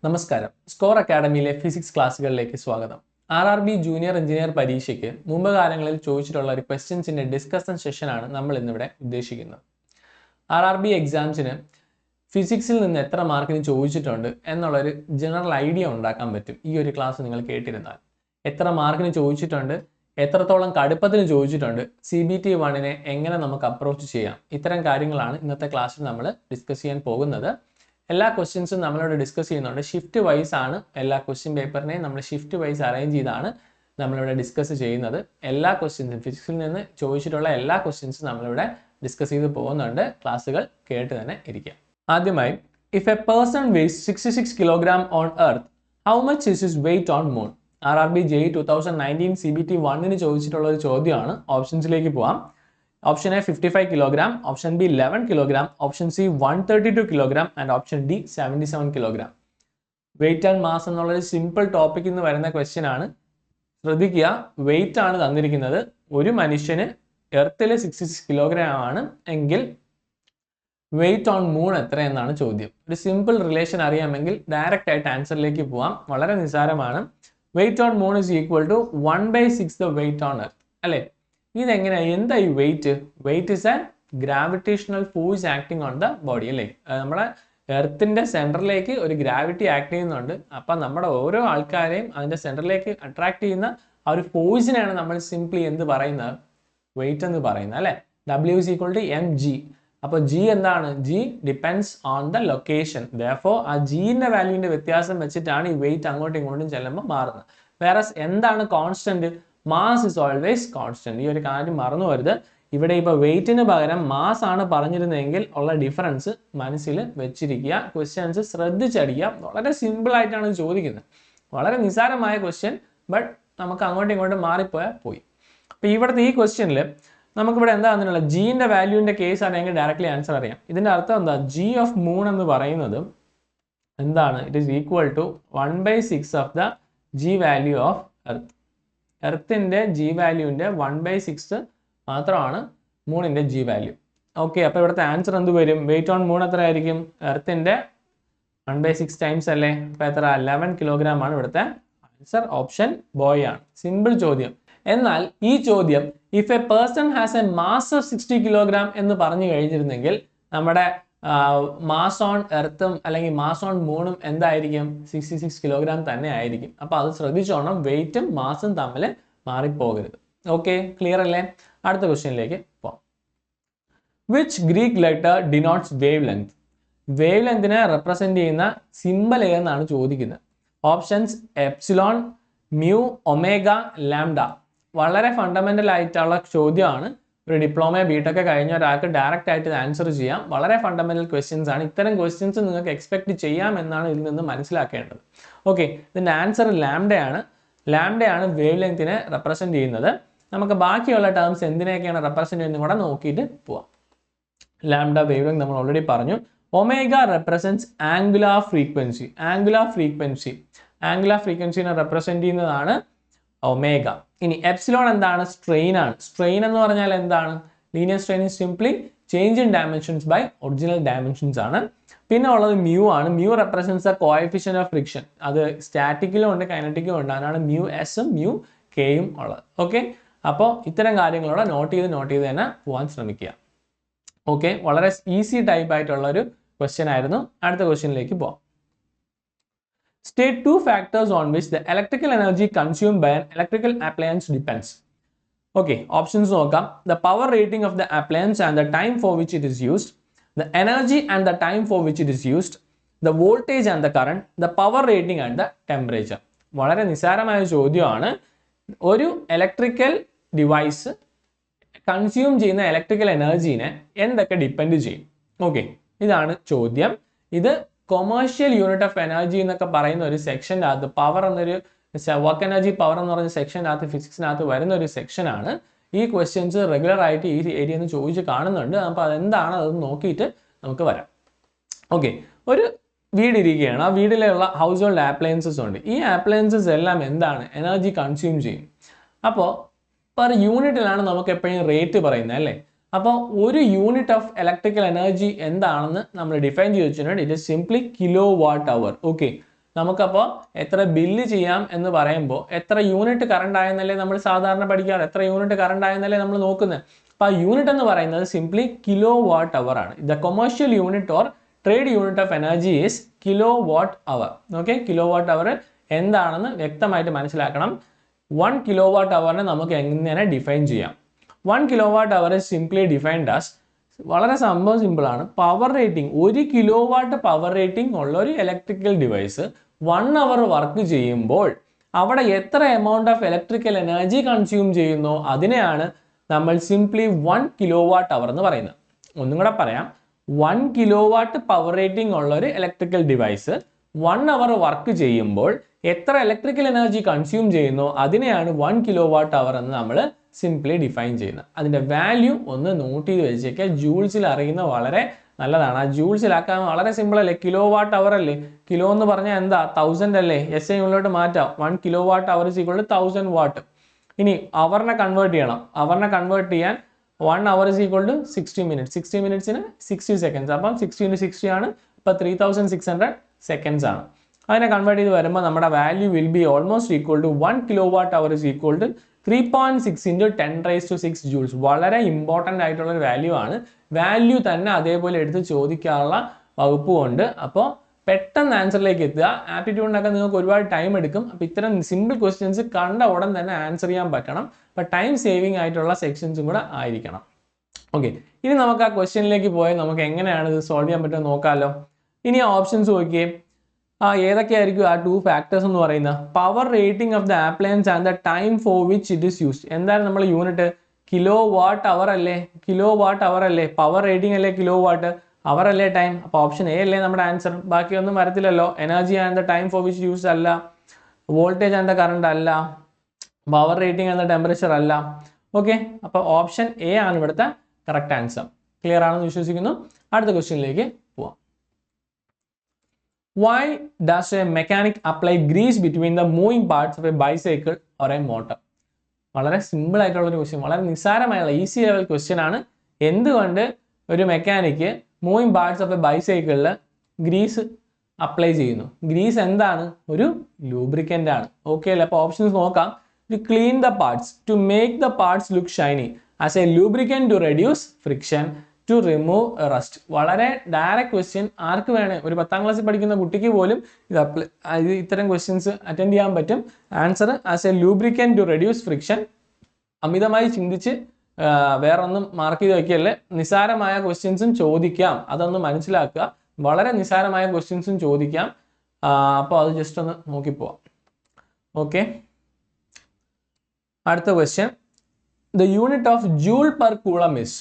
നമസ്കാരം. Score അക്കാഡമിയിലെ physics ക്ലാസ്സുകളിലേക്ക് സ്വാഗതം. RRB junior engineer പരീക്ഷയ്ക്ക് മുമ്പ് കാലങ്ങളിൽ ചോദിച്ചിട്ടുള്ള ഒരു ക്വസ്റ്റ്യൻസിന്റെ ഡിസ്കഷൻ സെഷനാണ് നമ്മൾ ഇന്നിവിടെ ഉദ്ദേശിക്കുന്നത്. RRB എക്സാംസിന് ഫിസിക്സിൽ നിന്ന് എത്ര മാർക്കിന് ചോദിച്ചിട്ടുണ്ട് എന്നുള്ളൊരു ജനറൽ ഐഡിയ ഉണ്ടാക്കാൻ പറ്റും ഈ ഒരു ക്ലാസ് നിങ്ങൾ കേട്ടിരുന്നാൽ. എത്ര മാർക്കിന് ചോദിച്ചിട്ടുണ്ട്, എത്രത്തോളം കടുപ്പത്തിന് ചോദിച്ചിട്ടുണ്ട്, CBT 1-നെ എങ്ങനെ നമുക്ക് അപ്രോച്ച് ചെയ്യാം, ഇത്തരം കാര്യങ്ങളാണ് ഇന്നത്തെ ക്ലാസ്സിൽ നമ്മൾ ഡിസ്കസ് ചെയ്യാൻ പോകുന്നത്. എല്ലാ ക്വസ്റ്റ്യൻസും നമ്മളിവിടെ ഡിസ്കസ് ചെയ്യുന്നുണ്ട്. ഷിഫ്റ്റ് വൈസ് ആണ് എല്ലാ ക്വസ്റ്റ്യൻ പേപ്പറിനെയും നമ്മൾ ഷിഫ്റ്റ് വൈസ് അറേഞ്ച് ചെയ്താണ് നമ്മളിവിടെ ഡിസ്കസ് ചെയ്യുന്നത്. എല്ലാ ക്വസ്റ്റ്യൻസും ഫിസിക്സിൽ നിന്ന് ചോദിച്ചിട്ടുള്ള എല്ലാ ക്വസ്റ്റ്യൻസും നമ്മളിവിടെ ഡിസ്കസ് ചെയ്ത് പോകുന്നുണ്ട്. ക്ലാസ്സുകൾ കേട്ട് തന്നെ ഇരിക്കുക. ആദ്യമായി, if a person weighs 66 kilogram on earth, how much is his weight on moon? RRB JEE 2019 CBT 1-ന് ചോദിച്ചിട്ടുള്ള ഒരു ചോദ്യമാണ്. ഓപ്ഷൻസിലേക്ക് പോവാം. Option A 55 kilogram, option B 11 kilogram, option C 132 kilogram and option D 77 kilogram. Weight and mass എന്നുള്ളൊരു simple ടോപ്പിക്കിൽ നിന്ന് വരുന്ന ക്വസ്റ്റ്യൻ ആണ്. ശ്രദ്ധിക്കുക, വെയിറ്റ് ആണ് തന്നിരിക്കുന്നത്. ഒരു മനുഷ്യന് എർത്തിൽ 66 കിലോഗ്രാം ആണ് എങ്കിൽ വെയിറ്റ് ഓൺ മൂൺ എത്രയെന്നാണ് ചോദ്യം. ഒരു സിമ്പിൾ റിലേഷൻ അറിയാമെങ്കിൽ ഡയറക്റ്റ് ആയിട്ട് ആൻസറിലേക്ക് പോവാം. വളരെ നിസ്സാരമാണ്. Weight on moon is equal to 1/6 the weight on earth അല്ലേ? ഇതെങ്ങനെയാണ്? എന്താ ഈ weight? Weight is a gravitational force acting on the body അല്ലേ? നമ്മുടെ എർത്തിന്റെ സെന്ററിലേക്ക് ഒരു ഗ്രാവിറ്റി ആക്ട് ചെയ്യുന്നുണ്ട്. അപ്പം നമ്മുടെ ഓരോ ആൾക്കാരെയും അതിന്റെ സെന്ററിലേക്ക് അട്രാക്ട് ചെയ്യുന്ന ആ ഒരു ഫോഴ്സിനെയാണ് നമ്മൾ സിംപ്ലി എന്ത് പറയുന്നത്? വെയിറ്റ് എന്ന് പറയുന്നത് അല്ലേ? W is equal to mg. അപ്പോൾ G എന്താണ്? G depends on the location. Therefore ആ Gന്റെ വാല്യൂവിന്റെ വ്യത്യാസം വെച്ചിട്ടാണ് ഈ വെയിറ്റ് അങ്ങോട്ടും ഇങ്ങോട്ടും ചെല്ലുമ്പോൾ മാറുന്നത്. വേറെ എന്താണ് constant? Mass is always constant. ഈ ഒരു കാര്യം മറന്നു വരുത്. ഇവിടെ ഇപ്പോൾ വെയിറ്റിന് പകരം മാസ് ആണ് പറഞ്ഞിരുന്നെങ്കിൽ ഉള്ള ഡിഫറൻസ് മനസ്സിൽ വെച്ചിരിക്കുക. ക്വസ്റ്റ്യൻസ് ശ്രദ്ധിച്ചടിക്കുക. വളരെ സിമ്പിൾ ആയിട്ടാണ് ചോദിക്കുന്നത്. വളരെ നിസ്സാരമായ ക്വസ്റ്റ്യൻ, ബട്ട് നമുക്ക് അങ്ങോട്ടും ഇങ്ങോട്ടും മാറിപ്പോയാൽ പോയി. അപ്പോൾ ഇവിടുത്തെ ഈ ക്വസ്റ്റ്യനിൽ നമുക്കിവിടെ എന്താണെന്നുള്ള ജീന്റെ വാല്യൂവിന്റെ കേസ് അറിയാമെങ്കിൽ ഡയറക്റ്റ്ലി ആൻസർ അറിയാം. ഇതിന്റെ അർത്ഥം എന്താ? G ഓഫ് മൂൺ എന്ന് പറയുന്നത് എന്താണ്? It is equal to 1/6 of the G value of earth. എർത്തിന്റെ G വാല്യൂവിന്റെ 1/6 മാത്രമാണ് മൂണിന്റെ G വാല്യൂ. ഓക്കെ, അപ്പോൾ ഇവിടുത്തെ ആൻസർ എന്ത് വരും? വെയിറ്റ് ഓൺ മൂൺ എത്ര ആയിരിക്കും? എർത്തിന്റെ 1/6 ടൈംസ് അല്ലേ? അപ്പോൾ എത്ര? 11 കിലോഗ്രാം ആണ് ഇവിടുത്തെ ആൻസർ. ഓപ്ഷൻ ബോയ് ആണ്. സിമ്പിൾ ചോദ്യം. എന്നാൽ ഈ ചോദ്യം if a person has A mass of 60 kilogram എന്ന് പറഞ്ഞു കഴിഞ്ഞിരുന്നെങ്കിൽ നമ്മുടെ മാസ് ഓൺ എർത്തും അല്ലെങ്കിൽ മാസ് ഓൺ മൂണും എന്തായിരിക്കും? 66 കിലോഗ്രാം തന്നെ ആയിരിക്കും. അപ്പൊ അത് ശ്രദ്ധിച്ചോണം, വെയിറ്റും മാസും തമ്മിൽ മാറിപ്പോകരുത്. ഓക്കെ, ക്ലിയർ അല്ലേ? അടുത്ത ക്വസ്റ്റ്യനിലേക്ക് പോവാം. Which Greek letter denotes wavelength? വേവ് ലെങ്തിനെ റെപ്രസെന്റ് ചെയ്യുന്ന സിമ്പൽ ഏതെന്നാണ് ചോദിക്കുന്നത്. Options epsilon, mu, omega, lambda. വളരെ ഫണ്ടമെന്റൽ ആയിട്ടുള്ള ചോദ്യമാണ്. ഒരു ഡിപ്ലോമ ബിടെക് കഴിഞ്ഞ ഒരാൾക്ക് ഡയറക്റ്റ് ആയിട്ട് ആൻസർ ചെയ്യാം. വളരെ ഫണ്ടമെന്റൽ ക്വസ്റ്റ്യൻസ് ആണ്. ഇത്തരം ക്വസ്റ്റ്യൻസ് നിങ്ങൾക്ക് എക്സ്പെക്ട് ചെയ്യാം എന്നാണ് ഇതിൽ നിന്ന് മനസ്സിലാക്കേണ്ടത്. ഓക്കെ, ഇതിന്റെ ആൻസർ ലാംഡയാണ്. ലാംഡയാണ് വേവ് ലെങ്തിനെ റെപ്രസെന്റ് ചെയ്യുന്നത്. നമുക്ക് ബാക്കിയുള്ള ടേംസ് എന്തിനൊക്കെയാണ് റെപ്രസെന്റ് ചെയ്യുന്നത് കൂടെ നോക്കിയിട്ട് പോവാം. ലാംഡ വേവ് ലെങ്ത് നമ്മൾ ഓൾറെഡി പറഞ്ഞു. Omega represents angular frequency. Angular ഫ്രീക്വൻസിനെ റെപ്രസെന്റ് ചെയ്യുന്നതാണ് ഒമേഗ. ഇനി എപ്സിലോൺ എന്താണ്? സ്ട്രെയിൻ ആണ്. സ്ട്രെയിൻ എന്ന് പറഞ്ഞാൽ എന്താണ്? Linear strain is simply change in dimensions by original dimensions ആണ്. പിന്നെ ഉള്ളത് മ്യൂ ആണ്. Mu represents the coefficient of friction. അത് സ്റ്റാറ്റിക്കിലും ഉണ്ട് കൈനറ്റിക്കിലും ഉണ്ട്. അതിനാണ് മ്യൂ എസും മ്യൂ കെയും ഉള്ളത്. ഓക്കെ, അപ്പോൾ ഇത്തരം കാര്യങ്ങളോടെ നോട്ട് ചെയ്ത് തന്നെ പോകാൻ ശ്രമിക്കുക. ഓക്കെ, വളരെ ഈസി ടൈപ്പ് ആയിട്ടുള്ള ഒരു ക്വസ്റ്റ്യൻ ആയിരുന്നു. അടുത്ത ക്വസ്റ്റ്യനിലേക്ക് പോകാം. State 2 factors on which the electrical energy consumed by an electrical appliance depends. Okay, options നോക്കാം. The power rating of the appliance and the time for which it is used, the energy and the time for which it is used, the voltage and the current, the power rating and the temperature. വളരെ നിസ്സാരമായ ചോദ്യമാണ്. ഒരു electrical device consume ചെയ്യുന്ന electrical എനർജീനെ എന്തൊക്കെ depend ചെയ്യും? Okay, ഇതാണ് ചോദ്യം. ഇത് കൊമേഴ്ഷ്യൽ യൂണിറ്റ് ഓഫ് എനർജി എന്നൊക്കെ പറയുന്ന ഒരു സെക്ഷൻ്റെ അകത്ത് പവർ എന്നൊരു വർക്ക് എനർജി പവർ എന്ന് പറഞ്ഞ സെക്ഷൻ്റെ അകത്ത് ഫിസിക്സിനകത്ത് വരുന്ന ഒരു സെക്ഷനാണ്. ഈ ക്വസ്റ്റ്യൻസ് റെഗുലർ ആയിട്ട് ഈ ഏരിയയിൽ നിന്ന് ചോദിച്ച് കാണുന്നുണ്ട്. അപ്പോൾ അതെന്താണ് അതൊന്ന് നോക്കിയിട്ട് നമുക്ക് വരാം. ഓക്കെ, ഒരു വീടിരിക്കുകയാണ്. ആ വീട്ടിലുള്ള ഹൗസ് ഹോൾഡ് ആപ്ലയൻസസ് ഉണ്ട്. ഈ ആപ്ലയൻസസ് എല്ലാം എന്താണ്? എനർജി കൺസ്യൂം ചെയ്യും. അപ്പോൾ പെർ യൂണിറ്റിലാണ് നമുക്ക് എപ്പോഴും റേറ്റ് പറയുന്നത് അല്ലേ? അപ്പോൾ ഒരു യൂണിറ്റ് ഓഫ് ഇലക്ട്രിക്കൽ എനർജി എന്താണെന്ന് നമ്മൾ ഡിഫൈൻ ചെയ്ത് വെച്ചിട്ടുണ്ട്. It is simply kilo what hour. Okay, നമുക്കപ്പോൾ എത്ര ബില്ല് ചെയ്യാം എന്ന് പറയുമ്പോൾ എത്ര യൂണിറ്റ് കറണ്ട് ആയെന്നല്ലേ നമ്മൾ സാധാരണ പഠിക്കാറ്, എത്ര യൂണിറ്റ് കറണ്ട് ആയെന്നല്ലേ നമ്മൾ നോക്കുന്നത്. അപ്പോൾ ആ യൂണിറ്റ് എന്ന് പറയുന്നത് സിംപ്ലി കിലോ വാട്ട് അവർ ആണ്. The commercial unit or trade unit of energy is kilo watt hour. Okay, kilo watt hour എന്താണെന്ന് വ്യക്തമായിട്ട് മനസ്സിലാക്കണം. 1 കിലോ വാട്ട് അവറിനെ നമുക്ക് എങ്ങനെ ഡിഫൈൻ ചെയ്യാം? 1 kilo what hour is simply defined as, വളരെ സംഭവം സിമ്പിളാണ്, power rating, 1 kilo watt power rating ഉള്ള ഒരു ഇലക്ട്രിക്കൽ ഡിവൈസ് 1 അവർ വർക്ക് ചെയ്യുമ്പോൾ അവിടെ എത്ര amount of electrical energy consume ചെയ്യുന്നോ അതിനെയാണ് നമ്മൾ സിംപ്ലി 1 കിലോ വാട്ട് അവർ എന്ന് പറയുന്നത്. ഒന്നും കൂടെ പറയാം, 1 കിലോ വാട്ട് പവർ റേറ്റിംഗ് ഉള്ള ഒരു ഇലക്ട്രിക്കൽ ഡിവൈസ് 1 അവർ വർക്ക് ചെയ്യുമ്പോൾ എത്ര ഇലക്ട്രിക്കൽ എനർജി കൺസ്യൂം ചെയ്യുന്നോ അതിനെയാണ് 1 കിലോ വാട്ട് അവർ എന്ന് നമ്മൾ സിംപ്ലി ഡിഫൈൻ ചെയ്യുന്നത്. അതിൻ്റെ വാല്യൂ ഒന്ന് നോട്ട് ചെയ്ത് വെച്ചേക്കുക. ജൂൾസിൽ അറിയുന്ന വളരെ നല്ലതാണ്. ആ ജൂൾസിലാക്കാൻ വളരെ സിമ്പിൾ അല്ലേ, കിലോ വാട്ട് അവർ അല്ലേ, കിലോ എന്ന് പറഞ്ഞാൽ എന്താ 1000 അല്ലേ, എസ് ഐ ഉള്ളിലോട്ട് മാറ്റാം. 1 kilo what hour is equal to 1000 watt. ഇനി അവറിനെ കൺവേർട്ട് ചെയ്യണം. അവറിനെ കൺവേർട്ട് ചെയ്യാൻ 1 hour is equal to 60 minutes. 60 മിനിറ്റ്സിന് 60 സെക്കൻഡ്സ്. അപ്പം 60 × 60 ആണ്, ഇപ്പോൾ 3600 സെക്കൻഡ്സ് ആണ്. അതിനെ കൺവേർട്ട് ചെയ്ത് വരുമ്പോൾ നമ്മുടെ value will be almost equal to 1 kilo what hour is equal to 3.6 × 10⁻⁶ joules. വളരെ ഇമ്പോർട്ടൻ്റ് ആയിട്ടുള്ള ഒരു വാല്യൂ ആണ്. വാല്യൂ തന്നെ അതേപോലെ എടുത്ത് ചോദിക്കാനുള്ള വകുപ്പുമുണ്ട്. അപ്പോൾ പെട്ടെന്ന് ആൻസറിലേക്ക് എത്തുക. ആപ്റ്റിറ്റ്യൂഡിനൊക്കെ നിങ്ങൾക്ക് ഒരുപാട് ടൈം എടുക്കും. അപ്പോൾ ഇത്തരം സിമ്പിൾ ക്വസ്റ്റ്യൻസ് കണ്ട ഉടൻ തന്നെ ആൻസർ ചെയ്യാൻ പറ്റണം. അപ്പോൾ ടൈം സേവിങ് ആയിട്ടുള്ള സെക്ഷൻസും കൂടെ ആയിരിക്കണം. ഓക്കെ, ഇനി നമുക്ക് ആ ക്വസ്റ്റ്യനിലേക്ക് പോയി നമുക്ക് എങ്ങനെയാണ് ഇത് സോൾവ് ചെയ്യാൻ പറ്റുക നോക്കാമല്ലോ. ഇനി ഓപ്ഷൻസ് നോക്കിയേ, ഏതൊക്കെയായിരിക്കും ആ 2 ഫാക്ടേഴ്സ് എന്ന് പറയുന്നത്? Power rating of the appliance and the time for which it is used. എന്തായാലും നമ്മൾ യൂണിറ്റ് കിലോ വാട്ട് അവർ അല്ലേ, കിലോ വാട്ട് അവർ അല്ലേ, പവർ റേറ്റിംഗ് അല്ലേ കിലോ വാട്ട്, അവർ അല്ലേ ടൈം. അപ്പോൾ ഓപ്ഷൻ എ അല്ലേ നമ്മുടെ ആൻസർ, ബാക്കിയൊന്നും വരത്തില്ലല്ലോ. Energy and the time for which used അല്ല, വോൾട്ടേജ് ആൻഡ് ദ കറണ്ട് അല്ല, power rating and the temperature അല്ല. ഓക്കെ, അപ്പോൾ ഓപ്ഷൻ എ ആണ് ഇവിടുത്തെ കറക്റ്റ് ആൻസർ. ക്ലിയർ ആണെന്ന് വിശ്വസിക്കുന്നു. അടുത്ത ക്വസ്റ്റ്യനിലേക്ക് പോവാം. Why does a mechanic apply grease between the moving parts of a bicycle or a motor? വളരെ സിമ്പിൾ ആയിട്ടുള്ള ഒരു ക്വസ്റ്റ്യൻ, വളരെ നിസ്സാരമായുള്ള ഈസി ലെവൽ ക്വസ്റ്റ്യൻ ആണ്. എന്തുകൊണ്ട് ഒരു mechanic moving parts of a ബൈസൈക്കിളിൽ ഗ്രീസ് അപ്ലൈ ചെയ്യുന്നു? ഗ്രീസ് എന്താണ്? ഒരു ലൂബ്രിക്കൻ്റ് ആണ്. ഓക്കെ അല്ലേ? അപ്പോൾ ഓപ്ഷൻസ് നോക്കാം. To clean the parts, to make the parts look shiny, as a lubricant to reduce friction, to remove rust. വളരെ ഡയറക്റ്റ് ക്വസ്റ്റ്യൻ. ആർക്ക് വേണേ, ഒരു 10ാം ക്ലാസ്സിൽ പഠിക്കുന്ന കുട്ടിക്ക് പോലും ഇത് ഇത്തരം ക്വസ്റ്റ്യൻസ് അറ്റൻഡ് ചെയ്യാൻ പറ്റും. Answer as a lubricant to reduce friction. അമിതമായി ചിന്തിച്ച് വേറെ ഒന്നും മാർക്ക് ചെയ്ത് വയ്ക്കല്ലേ. നിസ്സാരമായ ക്വസ്റ്റ്യൻസും ചോദിക്കാം, അതൊന്ന് മനസ്സിലാക്കുക. വളരെ നിസ്സാരമായ ക്വസ്റ്റ്യൻസും ചോദിക്കാം. അപ്പോൾ അത് ജസ്റ്റ് ഒന്ന് നോക്കിപ്പോവാം. ഓക്കെ, അടുത്ത question. The unit of joule per coulomb is.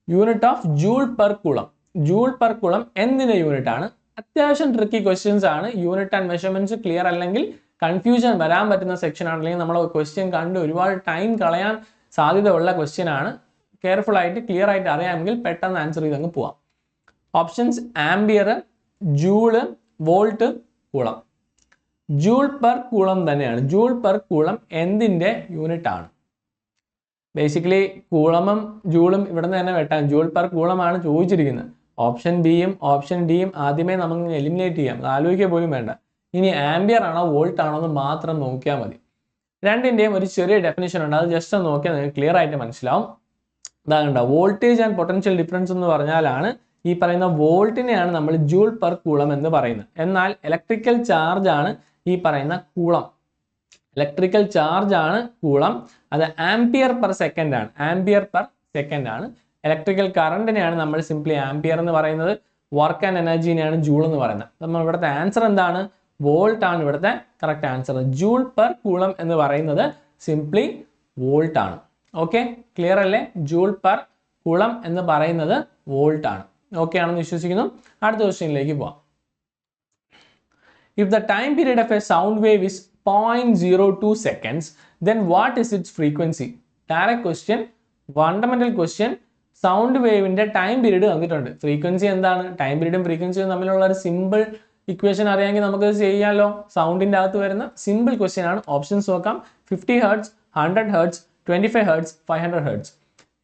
Unit of joule per coulomb. Joule per coulomb എന്തിൻ്റെ യൂണിറ്റ് ആണ്? അത്യാവശ്യം ട്രിക്കി ക്വസ്റ്റ്യൻസ് ആണ്. യൂണിറ്റ് ആൻഡ് മെഷർമെന്റ്സ് ക്ലിയർ അല്ലെങ്കിൽ കൺഫ്യൂഷൻ വരാൻ പറ്റുന്ന സെക്ഷൻ ആണ്. അല്ലെങ്കിൽ നമ്മൾ ക്വസ്റ്റ്യൻ കണ്ട് ഒരുപാട് ടൈം കളയാൻ സാധ്യതയുള്ള ക്വസ്റ്റ്യൻ ആണ്. കെയർഫുൾ ആയിട്ട് ക്ലിയർ ആയിട്ട് അറിയാമെങ്കിൽ പെട്ടെന്ന് ആൻസർ ചെയ്ത് അങ്ങ് പോവാം. Options: ampere, joule, volt, coulomb. Joule per coulomb തന്നെയാണ്. ജൂൾ പെർ കൂളം എന്തിൻ്റെ യൂണിറ്റ് ആണ്? ബേസിക്കലി കൂളമും ജൂളും ഇവിടെ നിന്ന് തന്നെ വെട്ടാം. ജൂൾ പെർ കൂളമാണ് ചോദിച്ചിരിക്കുന്നത്. ഓപ്ഷൻ ബിയും ഓപ്ഷൻ ഡിയും ആദ്യമേ നമുക്ക് എലിമിനേറ്റ് ചെയ്യാം, ആലോചിക്കുക പോലും വേണ്ട. ഇനി ആംബിയർ ആണോ വോൾട്ട് ആണോ എന്ന് മാത്രം നോക്കിയാൽ മതി. രണ്ടിൻ്റെയും ഒരു ചെറിയ ഡെഫിനേഷൻ ഉണ്ട്, അത് ജസ്റ്റ് ഒന്ന് നോക്കിയാൽ നിങ്ങൾക്ക് ക്ലിയർ ആയിട്ട് മനസ്സിലാവും. അതാകണ്ട വോൾട്ടേജ് ആൻഡ് പൊട്ടൻഷ്യൽ ഡിഫറൻസ് എന്ന് പറഞ്ഞാലാണ് ഈ പറയുന്ന വോൾട്ടിനെയാണ് നമ്മൾ ജൂൾ പെർ കൂളം എന്ന് പറയുന്നത്. എന്നാൽ ഇലക്ട്രിക്കൽ ചാർജ് ആണ് ഈ പറയുന്ന കൂളം. ഇലക്ട്രിക്കൽ ചാർജ് ആണ് കൂളം. അത് ആംപിയർ പെർ സെക്കൻഡ് ആണ്. ആംപിയർ പെർ സെക്കൻഡ് ആണ്. ഇലക്ട്രിക്കൽ കറണ്ടിനെയാണ് നമ്മൾ സിംപ്ലി ആംപിയർ എന്ന് പറയുന്നത്. വർക്ക് ആൻഡ് എനർജിനെയാണ് ജൂൾ എന്ന് പറയുന്നത്. നമ്മൾ ഇവിടുത്തെ ആൻസർ എന്താണ്? വോൾട്ട് ആണ് ഇവിടുത്തെ correct answer. Joule per coulomb എന്ന് പറയുന്നത് സിംപ്ലി വോൾട്ട് ആണ്. ഓക്കെ, ക്ലിയർ അല്ലേ? ജൂൾ പെർ കൂളം എന്ന് പറയുന്നത് വോൾട്ട് ആണ്. ഓക്കെ ആണെന്ന് വിശ്വസിക്കുന്നു. അടുത്ത ക്വസ്റ്റ്യനിലേക്ക് പോവാം. If the time period of a sound wave is 0.02 seconds, then what is its frequency? Direct question, fundamental question. Sound വേവിന്റെ ടൈം പീരീഡ് തന്നിട്ടുണ്ട്. ഫ്രീക്വൻസി എന്താണ്? ടൈം പീരീഡും ഫ്രീക്വൻസിയും തമ്മിലുള്ള ഒരു സിമ്പിൾ ഇക്വേഷൻ അറിയാമെങ്കിൽ നമുക്ക് ചെയ്യാമല്ലോ. സൗണ്ടിന്റെ അകത്ത് വരുന്ന സിമ്പിൾ ക്വസ്റ്റ്യൻ ആണ്. ഓപ്ഷൻസ് നോക്കാം. 50 ഹെർട്സ്, 100 ഹെർട്സ്, 25 ഹെർട്സ്, 500 ഹെർട്സ്.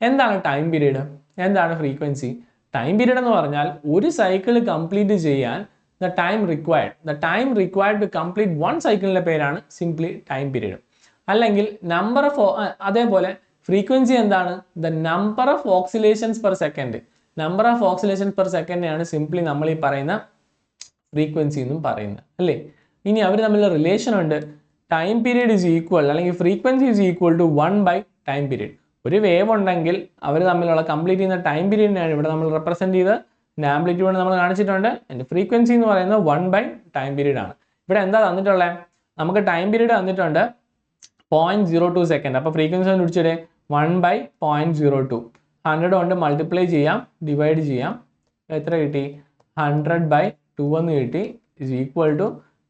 എന്താണ് ടൈം പീരീഡ്? എന്താണ് ഫ്രീക്വൻസി? ടൈം പീരീഡ് എന്ന് പറഞ്ഞാൽ ഒരു സൈക്കിൾ കംപ്ലീറ്റ് ചെയ്യാൻ the time required to complete one സൈക്കിളിൻ്റെ പേരാണ് സിംപ്ലി ടൈം പീരീഡ്. അല്ലെങ്കിൽ നമ്പർ ഓഫ് അതേപോലെ ഫ്രീക്വൻസി എന്താണ്? The number of oscillations per second. Number of oscillations per സെക്കൻഡിനെയാണ് സിംപ്ലി നമ്മൾ ഈ പറയുന്ന ഫ്രീക്വൻസി എന്നും പറയുന്നത് അല്ലേ. ഇനി അവർ തമ്മിലുള്ള റിലേഷൻ ഉണ്ട്. ടൈം പീരീഡ് ഈസ് ഈക്വൽ അല്ലെങ്കിൽ frequency is equal to 1 time period. ഒരു വേവ് ഉണ്ടെങ്കിൽ അവർ തമ്മിലുള്ള കംപ്ലീറ്റ് ചെയ്യുന്ന ടൈം പീരീഡിനെയാണ് ഇവിടെ നമ്മൾ റെപ്രസെന്റ് ചെയ്ത് ആംപ്ലിറ്റ്യൂഡ് നമ്മൾ കാണിച്ചിട്ടുണ്ട്. അതിൻ്റെ ഫ്രീക്വൻസി എന്ന് പറയുന്നത് 1 ടൈം പീരീഡ് ആണ്. ഇവിടെ എന്താ തന്നിട്ടുള്ളത്? നമുക്ക് ടൈം പീരീഡ് തന്നിട്ടുണ്ട് 0.02 സെക്കൻഡ്. അപ്പോൾ ഫ്രീക്വൻസി ഒന്ന് പിടിച്ചിടെ 1/0.02. 100 കൊണ്ട് മൾട്ടിപ്ലൈ ചെയ്യാം, ഡിവൈഡ് ചെയ്യാം. എത്ര കിട്ടി? 100/2 എന്ന് കിട്ടി. ഇസ് ഈക്വൽ ടു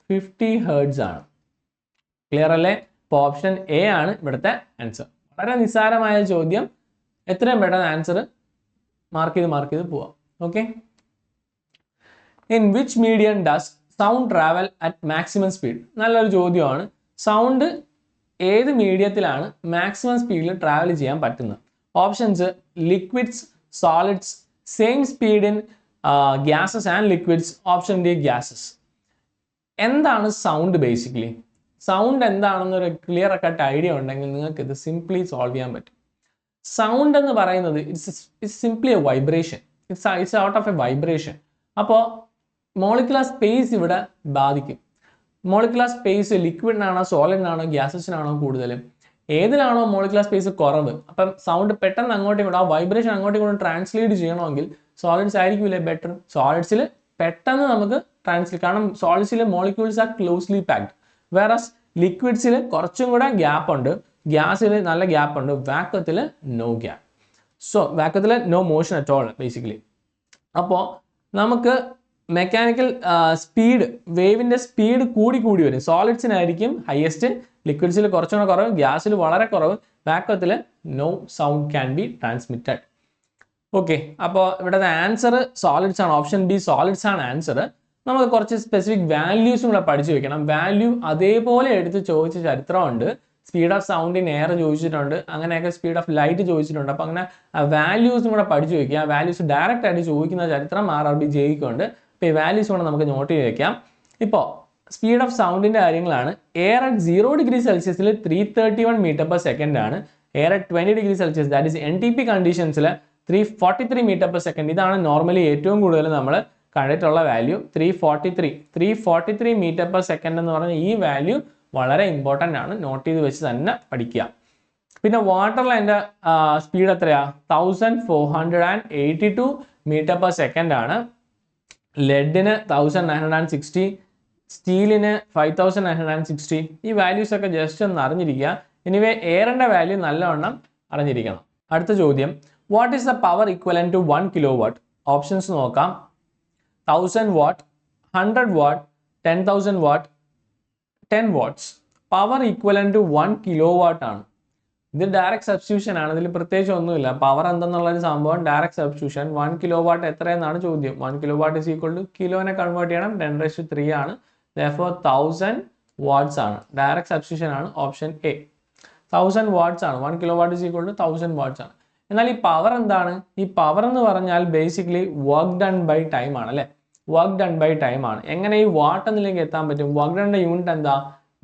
50 ഹെർട്സ് ആണ്. ക്ലിയർ അല്ലേ? അപ്പോൾ ഓപ്ഷൻ എ ആണ് ഇവിടുത്തെ ആൻസർ. വളരെ നിസ്സാരമായ ചോദ്യം. എത്രയും പെട്ടെന്ന് ആൻസർ മാർക്ക് ചെയ്ത് പോവാം. Okay. In which medium does sound travel at maximum speed? നല്ലൊരു ചോദ്യമാണ്. സൗണ്ട് ഏത് മീഡിയത്തിലാണ് മാക്സിമം സ്പീഡിൽ ട്രാവൽ ചെയ്യാൻ പറ്റുന്നത്? Options: liquids, solids, same speed in gases and liquids. Option D gases. എന്താണ് സൗണ്ട്? ബേസിക്കലി സൗണ്ട് എന്താണെന്നൊരു ക്ലിയർ കട്ട് ഐഡിയ ഉണ്ടെങ്കിൽ നിങ്ങൾക്ക് ഇത് സിംപ്ലി സോൾവ് ചെയ്യാൻ പറ്റും. സൗണ്ട് എന്ന് പറയുന്നത് it's simply A vibration. It's out of A vibration. അപ്പോൾ മോളിക്കുലർ സ്പേസ് ഇവിടെ ബാധിക്കും. മോളിക്കുലർ സ്പേസ് ലിക്വിഡിനാണോ സോളിഡിനാണോ ഗ്യാസസിനാണോ കൂടുതലും? ഏതിലാണോ മോളിക്കുലർ സ്പേസ് കുറവ്, അപ്പം സൗണ്ട് പെട്ടെന്ന് അങ്ങോട്ടും ഇങ്ങോട്ടും ആ വൈബ്രേഷൻ അങ്ങോട്ടും ഇങ്ങോട്ടും ട്രാൻസ്ലേറ്റ് ചെയ്യണമെങ്കിൽ സോളിഡ്സ് ആയിരിക്കില്ലേ ബെറ്റർ? സോളിഡ്സിൽ പെട്ടെന്ന് നമുക്ക് ട്രാൻസ്ലേറ്റ്, കാരണം സോളിഡ്സിലെ molecules are closely packed. Whereas ലിക്വിഡ്സിൽ കുറച്ചും കൂടെ ഗ്യാപ്പ് ഉണ്ട്, ഗ്യാസിൽ നല്ല ഗ്യാപ്പ് ഉണ്ട്, വാക്വത്തിൽ നോ ഗ്യാപ്പ്. സോ വാക്വത്തിൽ no motion at all basically. അപ്പോൾ നമുക്ക് മെക്കാനിക്കൽ സ്പീഡ്, വേവിൻ്റെ സ്പീഡ് കൂടി വരും. സോളിഡ്സിനായിരിക്കും ഹയസ്റ്റ്, ലിക്വിഡ്സിൽ കുറച്ചും കൂടെ കുറവ്, ഗ്യാസിൽ വളരെ കുറവ്, വാക്വത്തിൽ no sound can be transmitted. Okay. അപ്പോൾ ഇവിടുത്തെ ആൻസർ സോളിഡ്സ് ആണ്. ഓപ്ഷൻ ബി സോളിഡ്സ് ആണ് ആൻസർ. നമുക്ക് കുറച്ച് സ്പെസിഫിക് വാല്യൂസും കൂടെ പഠിച്ചു വെക്കണം. വാല്യൂ അതേപോലെ എടുത്ത് ചോദിച്ച ചരിത്രമുണ്ട്. Speed of sound in air ചോദിച്ചിട്ടുണ്ട്, അങ്ങനെയൊക്കെ സ്പീഡ് ഓഫ് ലൈറ്റ് ചോദിച്ചിട്ടുണ്ട്. അപ്പോൾ അങ്ങനെ വാല്യൂസും കൂടെ പഠിച്ചു വെക്കുക. വാല്യൂസ് ഡയറക്റ്റ് ആയിട്ട് ചോദിക്കുന്ന ചരിത്രം RRB ജയിക്കുന്നുണ്ട്. അപ്പോൾ ഈ വാല്യൂസ് കൂടെ നമുക്ക് നോട്ട് ചെയ്ത് വെക്കാം. ഇപ്പോൾ സ്പീഡ് ഓഫ് സൗണ്ടിൻ്റെ കാര്യങ്ങളാണ്. എയർ അറ്റ് 0 ഡിഗ്രി സെൽഷ്യസിൽ 331 മീറ്റർ പെർ സെക്കൻഡ് ആണ്. Air at 20 degree Celsius that is NTP കണ്ടീഷൻസിൽ 343 മീറ്റർ പെർ സെക്കൻഡ്. ഇതാണ് നോർമലി ഏറ്റവും കൂടുതൽ നമ്മൾ കണ്ടിട്ടുള്ള വാല്യൂ. 343 മീറ്റർ പെർ സെക്കൻഡ് എന്ന് പറഞ്ഞാൽ ഈ വാല്യൂ വളരെ ഇമ്പോർട്ടൻ്റ് ആണ്. നോട്ട് ചെയ്ത് വെച്ച് തന്നെ പഠിക്കുക. പിന്നെ വാട്ടറിൽ അതിൻ്റെ സ്പീഡ് എത്രയാ? 1482 മീറ്റർ പെർ സെക്കൻഡ് ആണ്. ലെഡിന് 1960, സ്റ്റീലിന് 5960. ഈ വാല്യൂസ് ഒക്കെ ജസ്റ്റ് ഒന്ന് അറിഞ്ഞിരിക്കുക. എനിവേ എയറിൻ്റെ വാല്യൂ നല്ലവണ്ണം അറിഞ്ഞിരിക്കണം. അടുത്ത ചോദ്യം, what is the power equivalent to 1 kilowatt? Options നോക്കാം. 1000 watt, 100 watt, 10,000 watt, 10 watts. Power equivalent to 1 kilowatt ആണ്. ഇത് ഡയറക്റ്റ് സബ്സ്റ്റിറ്റ്യൂഷൻ ആണ്. ഇതിൽ പ്രത്യേകിച്ച് ഒന്നുമില്ല. പവർ എന്തെന്നുള്ളൊരു സംഭവം ഡയറക്റ്റ് സബ്സ്റ്റിറ്റ്യൂഷൻ. 1 കിലോവാട്ട് എത്രയെന്നാണ് ചോദ്യം. 1 കിലോവാട്ട് ഈസ് ഈക്വൽ ടു കിലോനെ കൺവേർട്ട് ചെയ്യണം, 10⁻³ ആണ്. therefore 1000 വാട്ട്സ് ആണ്. ഡയറക്റ്റ് സബ്സ്റ്റിറ്റ്യൂഷൻ ആണ്. ഓപ്ഷൻ എ 1000 വാട്ട്സ് ആണ്. 1 kilowatt is equal to 1000 watts ആണ്. എന്നാൽ ഈ പവർ എന്താണ്? ഈ പവർ എന്ന് പറഞ്ഞാൽ basically work done by time ആണ് അല്ലേ. വർക്ക് ഡൺ ബൈ ടൈം ആണ്. എങ്ങനെ ഈ വാട്ട് എന്നിലേക്ക് എത്താൻ പറ്റും? വർക്ക് ഡണ്ണിൻ്റെ യൂണിറ്റ് എന്താ?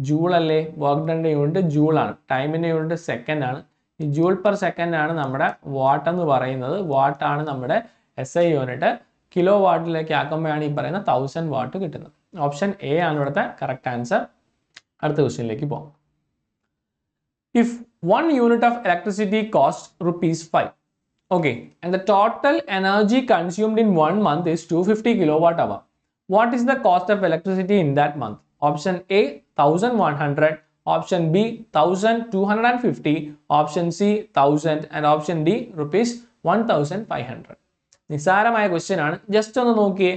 ജൂൾ അല്ലേ. വർക്ക് ഡണ്ണിൻ്റെ യൂണിറ്റ് ജൂൾ ആണ്. ടൈമിൻ്റെ യൂണിറ്റ് സെക്കൻഡ് ആണ്. ഈ ജൂൾ പെർ സെക്കൻഡ് ആണ് നമ്മുടെ വാട്ട് എന്ന് പറയുന്നത്. വാട്ട് ആണ് നമ്മുടെ SI യൂണിറ്റ്. കിലോ വാട്ടിലേക്ക് ആക്കുമ്പോഴാണ് ഈ പറയുന്ന 1000 വാട്ട് കിട്ടുന്നത്. ഓപ്ഷൻ എ ആണ് ഇവിടുത്തെ കറക്റ്റ് ആൻസർ. അടുത്ത ക്വസ്റ്റ്യനിലേക്ക് പോകാം. If 1 unit of electricity cost ₹5, okay, and the total energy consumed in 1 month is 250 kilowatt hour, what is the cost of electricity in that month? Option A 1100, option B 1250, option C 1000 and option D ₹1500. നിസ്സാരമായ question ആണ്. Just ഒന്ന് നോക്കിയേ.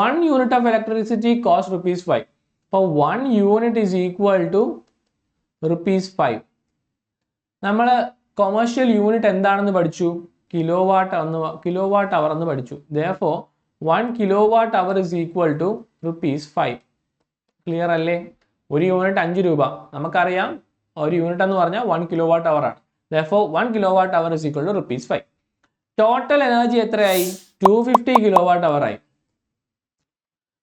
1 unit of electricity cost ₹5. അപ്പോൾ 1 unit is equal to ₹5. നമ്മൾ commercial unit എന്താണെന്ന് പഠിച്ചു? Kilowatt അവർ എന്ന് പഠിച്ചു. therefore 1 kilowatt hour is equal to ₹5. Clear അല്ലേ? ഒരു യൂണിറ്റ് 5 രൂപ. നമുക്കറിയാം ഒരു യൂണിറ്റ് എന്ന് പറഞ്ഞാൽ 1 kilowatt hour ആണ്. therefore 1 kilowatt hour is equal to ₹5. Total energy എത്രയായി? 250 kilowatt hour ആയി.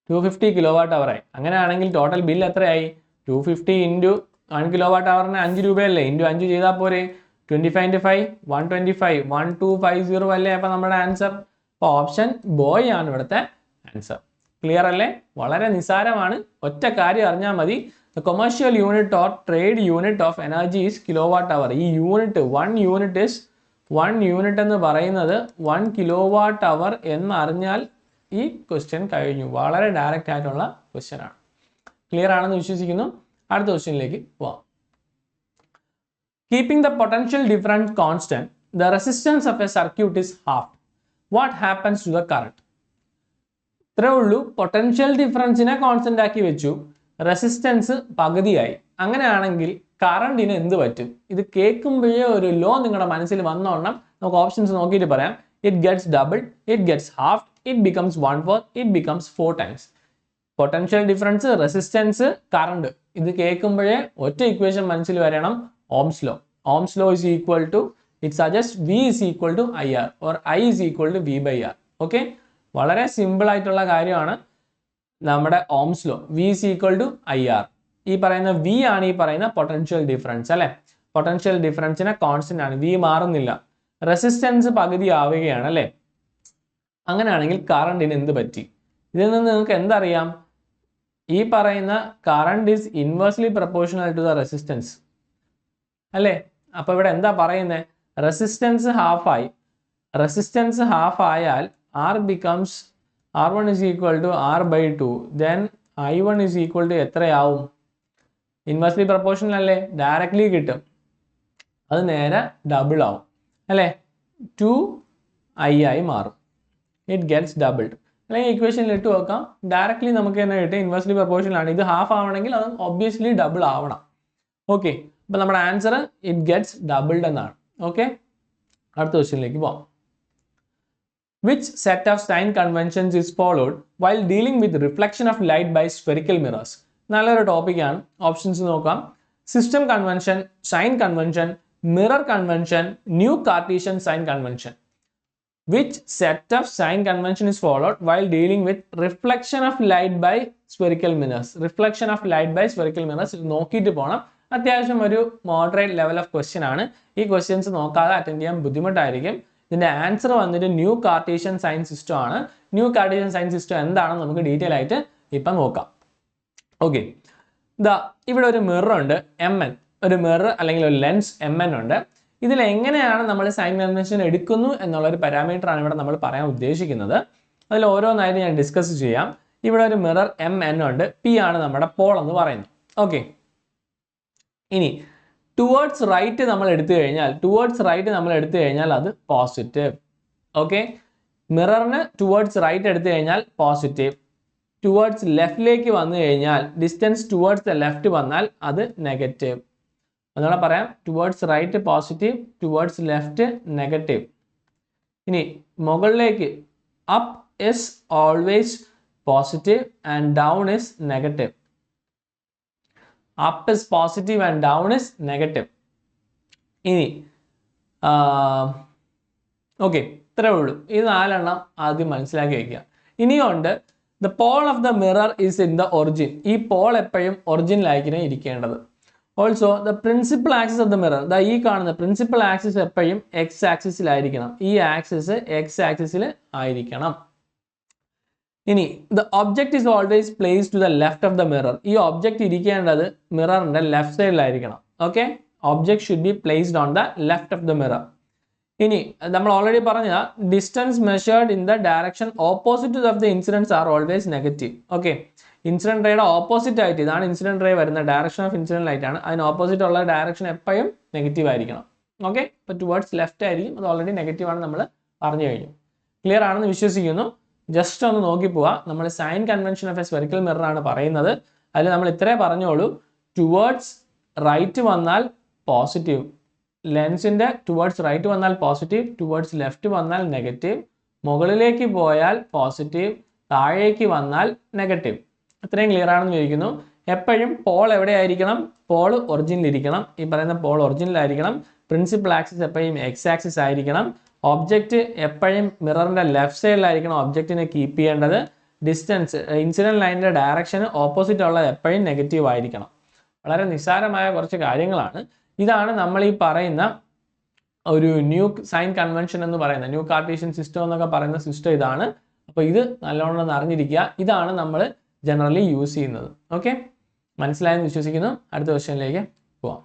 250 കിലോ വാട്ട് അവർ ആയി. അങ്ങനെയാണെങ്കിൽ ടോട്ടൽ ബിൽ എത്രയായി? 250 ഇൻറ്റു 1 കിലോ വാട്ട് അവറിന് 5 രൂപയല്ലേ, ഇൻറ്റു 5 ചെയ്താൽ പോരെ? 25 × 5 125 1250 അല്ലേ അപ്പോൾ നമ്മുടെ ആൻസർ. അപ്പോൾ ഓപ്ഷൻ ബോയ് ആണ് ഇവിടുത്തെ ആൻസർ. ക്ലിയർ അല്ലേ? വളരെ നിസ്സാരമാണ്, ഒറ്റ കാര്യം അറിഞ്ഞാൽ മതി. The commercial unit or trade unit of energy is kilowatt hour. ഈ യൂണിറ്റ് 1 യൂണിറ്റ് എന്ന് പറയുന്നത് 1 കിലോവാട്ട് അവർ എന്ന് അറിഞ്ഞാൽ ഈ ക്വസ്റ്റ്യൻ കഴിഞ്ഞു. വളരെ ഡയറക്റ്റ് ആയിട്ടുള്ള ക്വസ്റ്റ്യൻ ആണ്. ക്ലിയർ ആണെന്ന് വിശ്വസിക്കുന്നു. അടുത്ത ക്വസ്റ്റ്യനിലേക്ക് പോവാം. Keeping the potential difference constant, the resistance of a circuit is half. What happens to the current? ഇത്രേ ഉള്ളൂ. പൊട്ടൻഷ്യൽ ഡിഫറൻസിനെ കോൺസ്റ്റന്റ് ആക്കി വെച്ചു, റെസിസ്റ്റൻസ് പകുതിയായി. അങ്ങനെയാണെങ്കിൽ കറണ്ടിന് എന്ത് പറ്റും? ഇത് കേൾക്കുമ്പോഴേ ഒരു ലോ നിങ്ങളുടെ മനസ്സിൽ വന്നോണം. നമുക്ക് ഓപ്ഷൻസ് നോക്കിയിട്ട് പറയാം. It gets double, it gets half, it becomes 1/4, it becomes 4 times. Potential difference, resistance, current, ഇത് കേൾക്കുമ്പോഴേ ഒറ്റ ഇക്വേഷൻ മനസ്സിൽ വരണം, ohm's law. Ohm's law is equal to, it suggest V is equal to IR or I is equal to V/R. Okay, വളരെ simple ആയിട്ടുള്ള കാര്യമാണ് നമ്മുടെ ohm's law. V is equal to IR. ഈ പറയുന്ന V ആണ് ഈ പറയുന്ന പൊട്ടൻഷ്യൽ ഡിഫറൻസ് അല്ലെ. പൊട്ടൻഷ്യൽ ഡിഫറൻസിനെ കോൺസ്റ്റന്റ് ആണ്, V മാറുന്നില്ല. റെസിസ്റ്റൻസ് പകുതി ആവുകയാണ് അല്ലെ. അങ്ങനെയാണെങ്കിൽ കറണ്ടിന് എന്ത് പറ്റി? ഇതിൽ നിന്ന് നിങ്ങൾക്ക് എന്തറിയാം? ഈ പറയുന്ന current is inversely proportional to the resistance അല്ലേ. അപ്പൊ ഇവിടെ എന്താ പറയുന്നത്? റെസിസ്റ്റൻസ് ഹാഫ് ആയി. റെസിസ്റ്റൻസ് ഹാഫ് ആയാൽ R becomes R1 is equal to R/2. Then I1 is equal to എത്രയാവും? ഇൻവേഴ്സ്ലി പ്രൊപ്പോർഷണൽ അല്ലേ, ഡയറക്ട്ലി കിട്ടും. അത് നേരെ ഡബിൾ ആവും അല്ലേ, 2I ആയി മാറും. It gets doubled. അല്ലെങ്കിൽ ഇക്വേഷനിൽ ഇട്ട് വെക്കാം, ഡയറക്ട്ലി നമുക്ക് തന്നെ കിട്ടും. ഇൻവേഴ്സ്ലി പ്രൊപ്പോർഷണൽ ആണ്. ഇത് ഹാഫ് ആവണമെങ്കിൽ അത് ഒബ്വിയസ്ലി ഡബിൾ ആവണം. ഓക്കെ, അപ്പോൾ നമ്മുടെ ആൻസർ ഇറ്റ് ഗെറ്റ്സ് ഡബിൾഡ് എന്നാണ്. ഓക്കെ, അടുത്ത ക്വസ്റ്റ്യനിലേക്ക് പോകാം. Which set of sign conventions is followed while dealing with reflection of light by spherical mirrors? നല്ലൊരു ടോപ്പിക്കാണ്. ഓപ്ഷൻസ് നോക്കാം. System convention, sign convention, mirror convention, new cartesian sign convention. Which set of sign convention is followed while dealing with reflection of light by spherical mirrors? Reflection of light by spherical mirrors നോക്കിയിട്ട് പോകണം. അത്യാവശ്യം ഒരു moderate level of question ആണ്. ഈ questions നോക്കാതെ attend ചെയ്യാൻ ബുദ്ധിമുട്ടായിരിക്കും. ഇതിന്റെ ആൻസർ വന്നിട്ട് ന്യൂ കാർട്ടീഷ്യൻ സൈൻ സിസ്റ്റം ആണ്. ന്യൂ കാർട്ടീഷ്യൻ സൈൻ സിസ്റ്റം എന്താണെന്ന് നമുക്ക് ഡീറ്റെയിൽ ആയിട്ട് ഇപ്പം നോക്കാം. ഓക്കെ, ഇവിടെ ഒരു മിറർ ഉണ്ട്, MN. ഒരു മിറർ അല്ലെങ്കിൽ ഒരു ലെൻസ് MN ഉണ്ട്. ഇതിൽ എങ്ങനെയാണ് നമ്മൾ സൈൻ കൺവെൻഷൻ എടുക്കുന്നു എന്നുള്ളൊരു പാരാമീറ്റർ ആണ് ഇവിടെ നമ്മൾ പറയാൻ ഉദ്ദേശിക്കുന്നത്. അതിൽ ഓരോന്നായിട്ട് ഞാൻ ഡിസ്കസ് ചെയ്യാം. ഇവിടെ ഒരു മിറർ MN ഉണ്ട്, P ആണ് നമ്മുടെ പോൾ എന്ന് പറയുന്നത്. ഓക്കെ, ഇനി ടുവേർഡ്സ് റൈറ്റ് നമ്മൾ എടുത്തു കഴിഞ്ഞാൽ അത് പോസിറ്റീവ്. ഓക്കെ, മിററിന് ടുവേർഡ്സ് റൈറ്റ് എടുത്തു കഴിഞ്ഞാൽ പോസിറ്റീവ്. ടുവേർഡ്സ് ലെഫ്റ്റിലേക്ക് വന്നു കഴിഞ്ഞാൽ, ഡിസ്റ്റൻസ് ടുവേർഡ്സ് ദ ലെഫ്റ്റ് വന്നാൽ അത് നെഗറ്റീവ്. ഒന്നുകൂടെ പറയാം, towards right positive, towards left negative. ഇനി മുകളിലേക്ക്, up is always positive and down is negative. up is positive and down is negative. ഇനി ഓക്കെ, ഇത്രേ ഉള്ളൂ. ഈ 4 എണ്ണം ആദ്യം മനസ്സിലാക്കി വയ്ക്കുക. ഇനിയുണ്ട് the pole of the mirror is in the origin. ഈ പോൾ എപ്പോഴും ഒറിജിനിലായിരിക്കും ഇരിക്കേണ്ടത്. Also the principal axis of the mirror, ഈ കാണുന്ന പ്രിൻസിപ്പൽ ആക്സിസ് എപ്പോഴും എക്സ് ആക്സിസിലായിരിക്കണം. ഈ ആക്സിസ് എക്സ് ആക്സിസിൽ ആയിരിക്കണം. ഇനി the object is always placed to the left of the mirror. ഈ ഒബ്ജക്റ്റ് ഇരിക്കേണ്ടത് മിററിന്റെ ലെഫ്റ്റ് സൈഡിലായിരിക്കണം. Okay, object should be placed on the left of the mirror. ഇനി നമ്മൾ ഓൾറെഡി പറഞ്ഞ distance measured in the direction opposite of the incidence are always negative. Okay, incident റേയുടെ opposite ആയിട്ട്, ഇതാണ് ഇൻസിഡന്റ് റേ വരുന്ന ഡയറക്ഷൻ ഓഫ് ഇൻസിഡന്റ് ലൈറ്റ് ആണ്. അതിന് opposite ഉള്ള ഡയറക്ഷൻ എപ്പോഴും നെഗറ്റീവ് ആയിരിക്കണം. ഓക്കെ, ഇപ്പോൾ ടുവേർഡ്സ് ലെഫ്റ്റ് ആയിരിക്കും, അത് ഓൾറെഡി നെഗറ്റീവ് ആണ് നമ്മൾ പറഞ്ഞു കഴിഞ്ഞു. ക്ലിയർ ആണെന്ന് വിശ്വസിക്കുന്നു. ജസ്റ്റ് ഒന്ന് നോക്കി പോവാ. നമ്മൾ sign convention of a spherical mirror ആണ് പറയുന്നത്. അതിൽ നമ്മൾ ഇത്രേ പറഞ്ഞോളൂ, ടുവേർഡ്സ് റൈറ്റ് വന്നാൽ പോസിറ്റീവ്, ലെൻസിന്റെ ടുവേർഡ്സ് റൈറ്റ് വന്നാൽ പോസിറ്റീവ്, ടുവേർഡ്സ് ലെഫ്റ്റ് വന്നാൽ നെഗറ്റീവ്, മുകളിലേക്ക് പോയാൽ പോസിറ്റീവ്, താഴേക്ക് വന്നാൽ നെഗറ്റീവ്. ഇത്രയും ക്ലിയർ ആണെന്ന് ചോദിക്കുന്നു. എപ്പോഴും പോൾ എവിടെയായിരിക്കണം? പോൾ ഒറിജിനിലിരിക്കണം. ഈ പറയുന്ന പോൾ ഒറിജിനിലായിരിക്കണം. പ്രിൻസിപ്പൽ ആക്സിസ് എപ്പോഴും എക്സ് ആക്സിസ് ആയിരിക്കണം. ഒബ്ജക്റ്റ് എപ്പോഴും മിററിന്റെ ലെഫ്റ്റ് സൈഡിലായിരിക്കണം ഒബ്ജക്റ്റിനെ കീപ്പ് ചെയ്യേണ്ടത്. ഡിസ്റ്റൻസ് ഇൻസിഡൻറ്റ് ലൈനിൻ്റെ ഡയറക്ഷന് ഓപ്പോസിറ്റ് ഉള്ളത് എപ്പോഴും നെഗറ്റീവ് ആയിരിക്കണം. വളരെ നിസ്സാരമായ കുറച്ച് കാര്യങ്ങളാണ്. ഇതാണ് നമ്മൾ ഈ പറയുന്ന ഒരു ന്യൂ സൈൻ കൺവെൻഷൻ എന്ന് പറയുന്നത്, ന്യൂ കാർട്ടീഷ്യൻ സിസ്റ്റം എന്നൊക്കെ പറയുന്ന സിസ്റ്റം ഇതാണ്. അപ്പോൾ ഇത് നല്ലോണം അറിഞ്ഞിരിക്കുക. ഇതാണ് നമ്മൾ ജനറലി യൂസ് ചെയ്യുന്നത്. ഓക്കെ, മനസ്സിലായെന്ന് വിശ്വസിക്കുന്നു. അടുത്ത ക്വസ്റ്റ്യനിലേക്ക് പോവാം.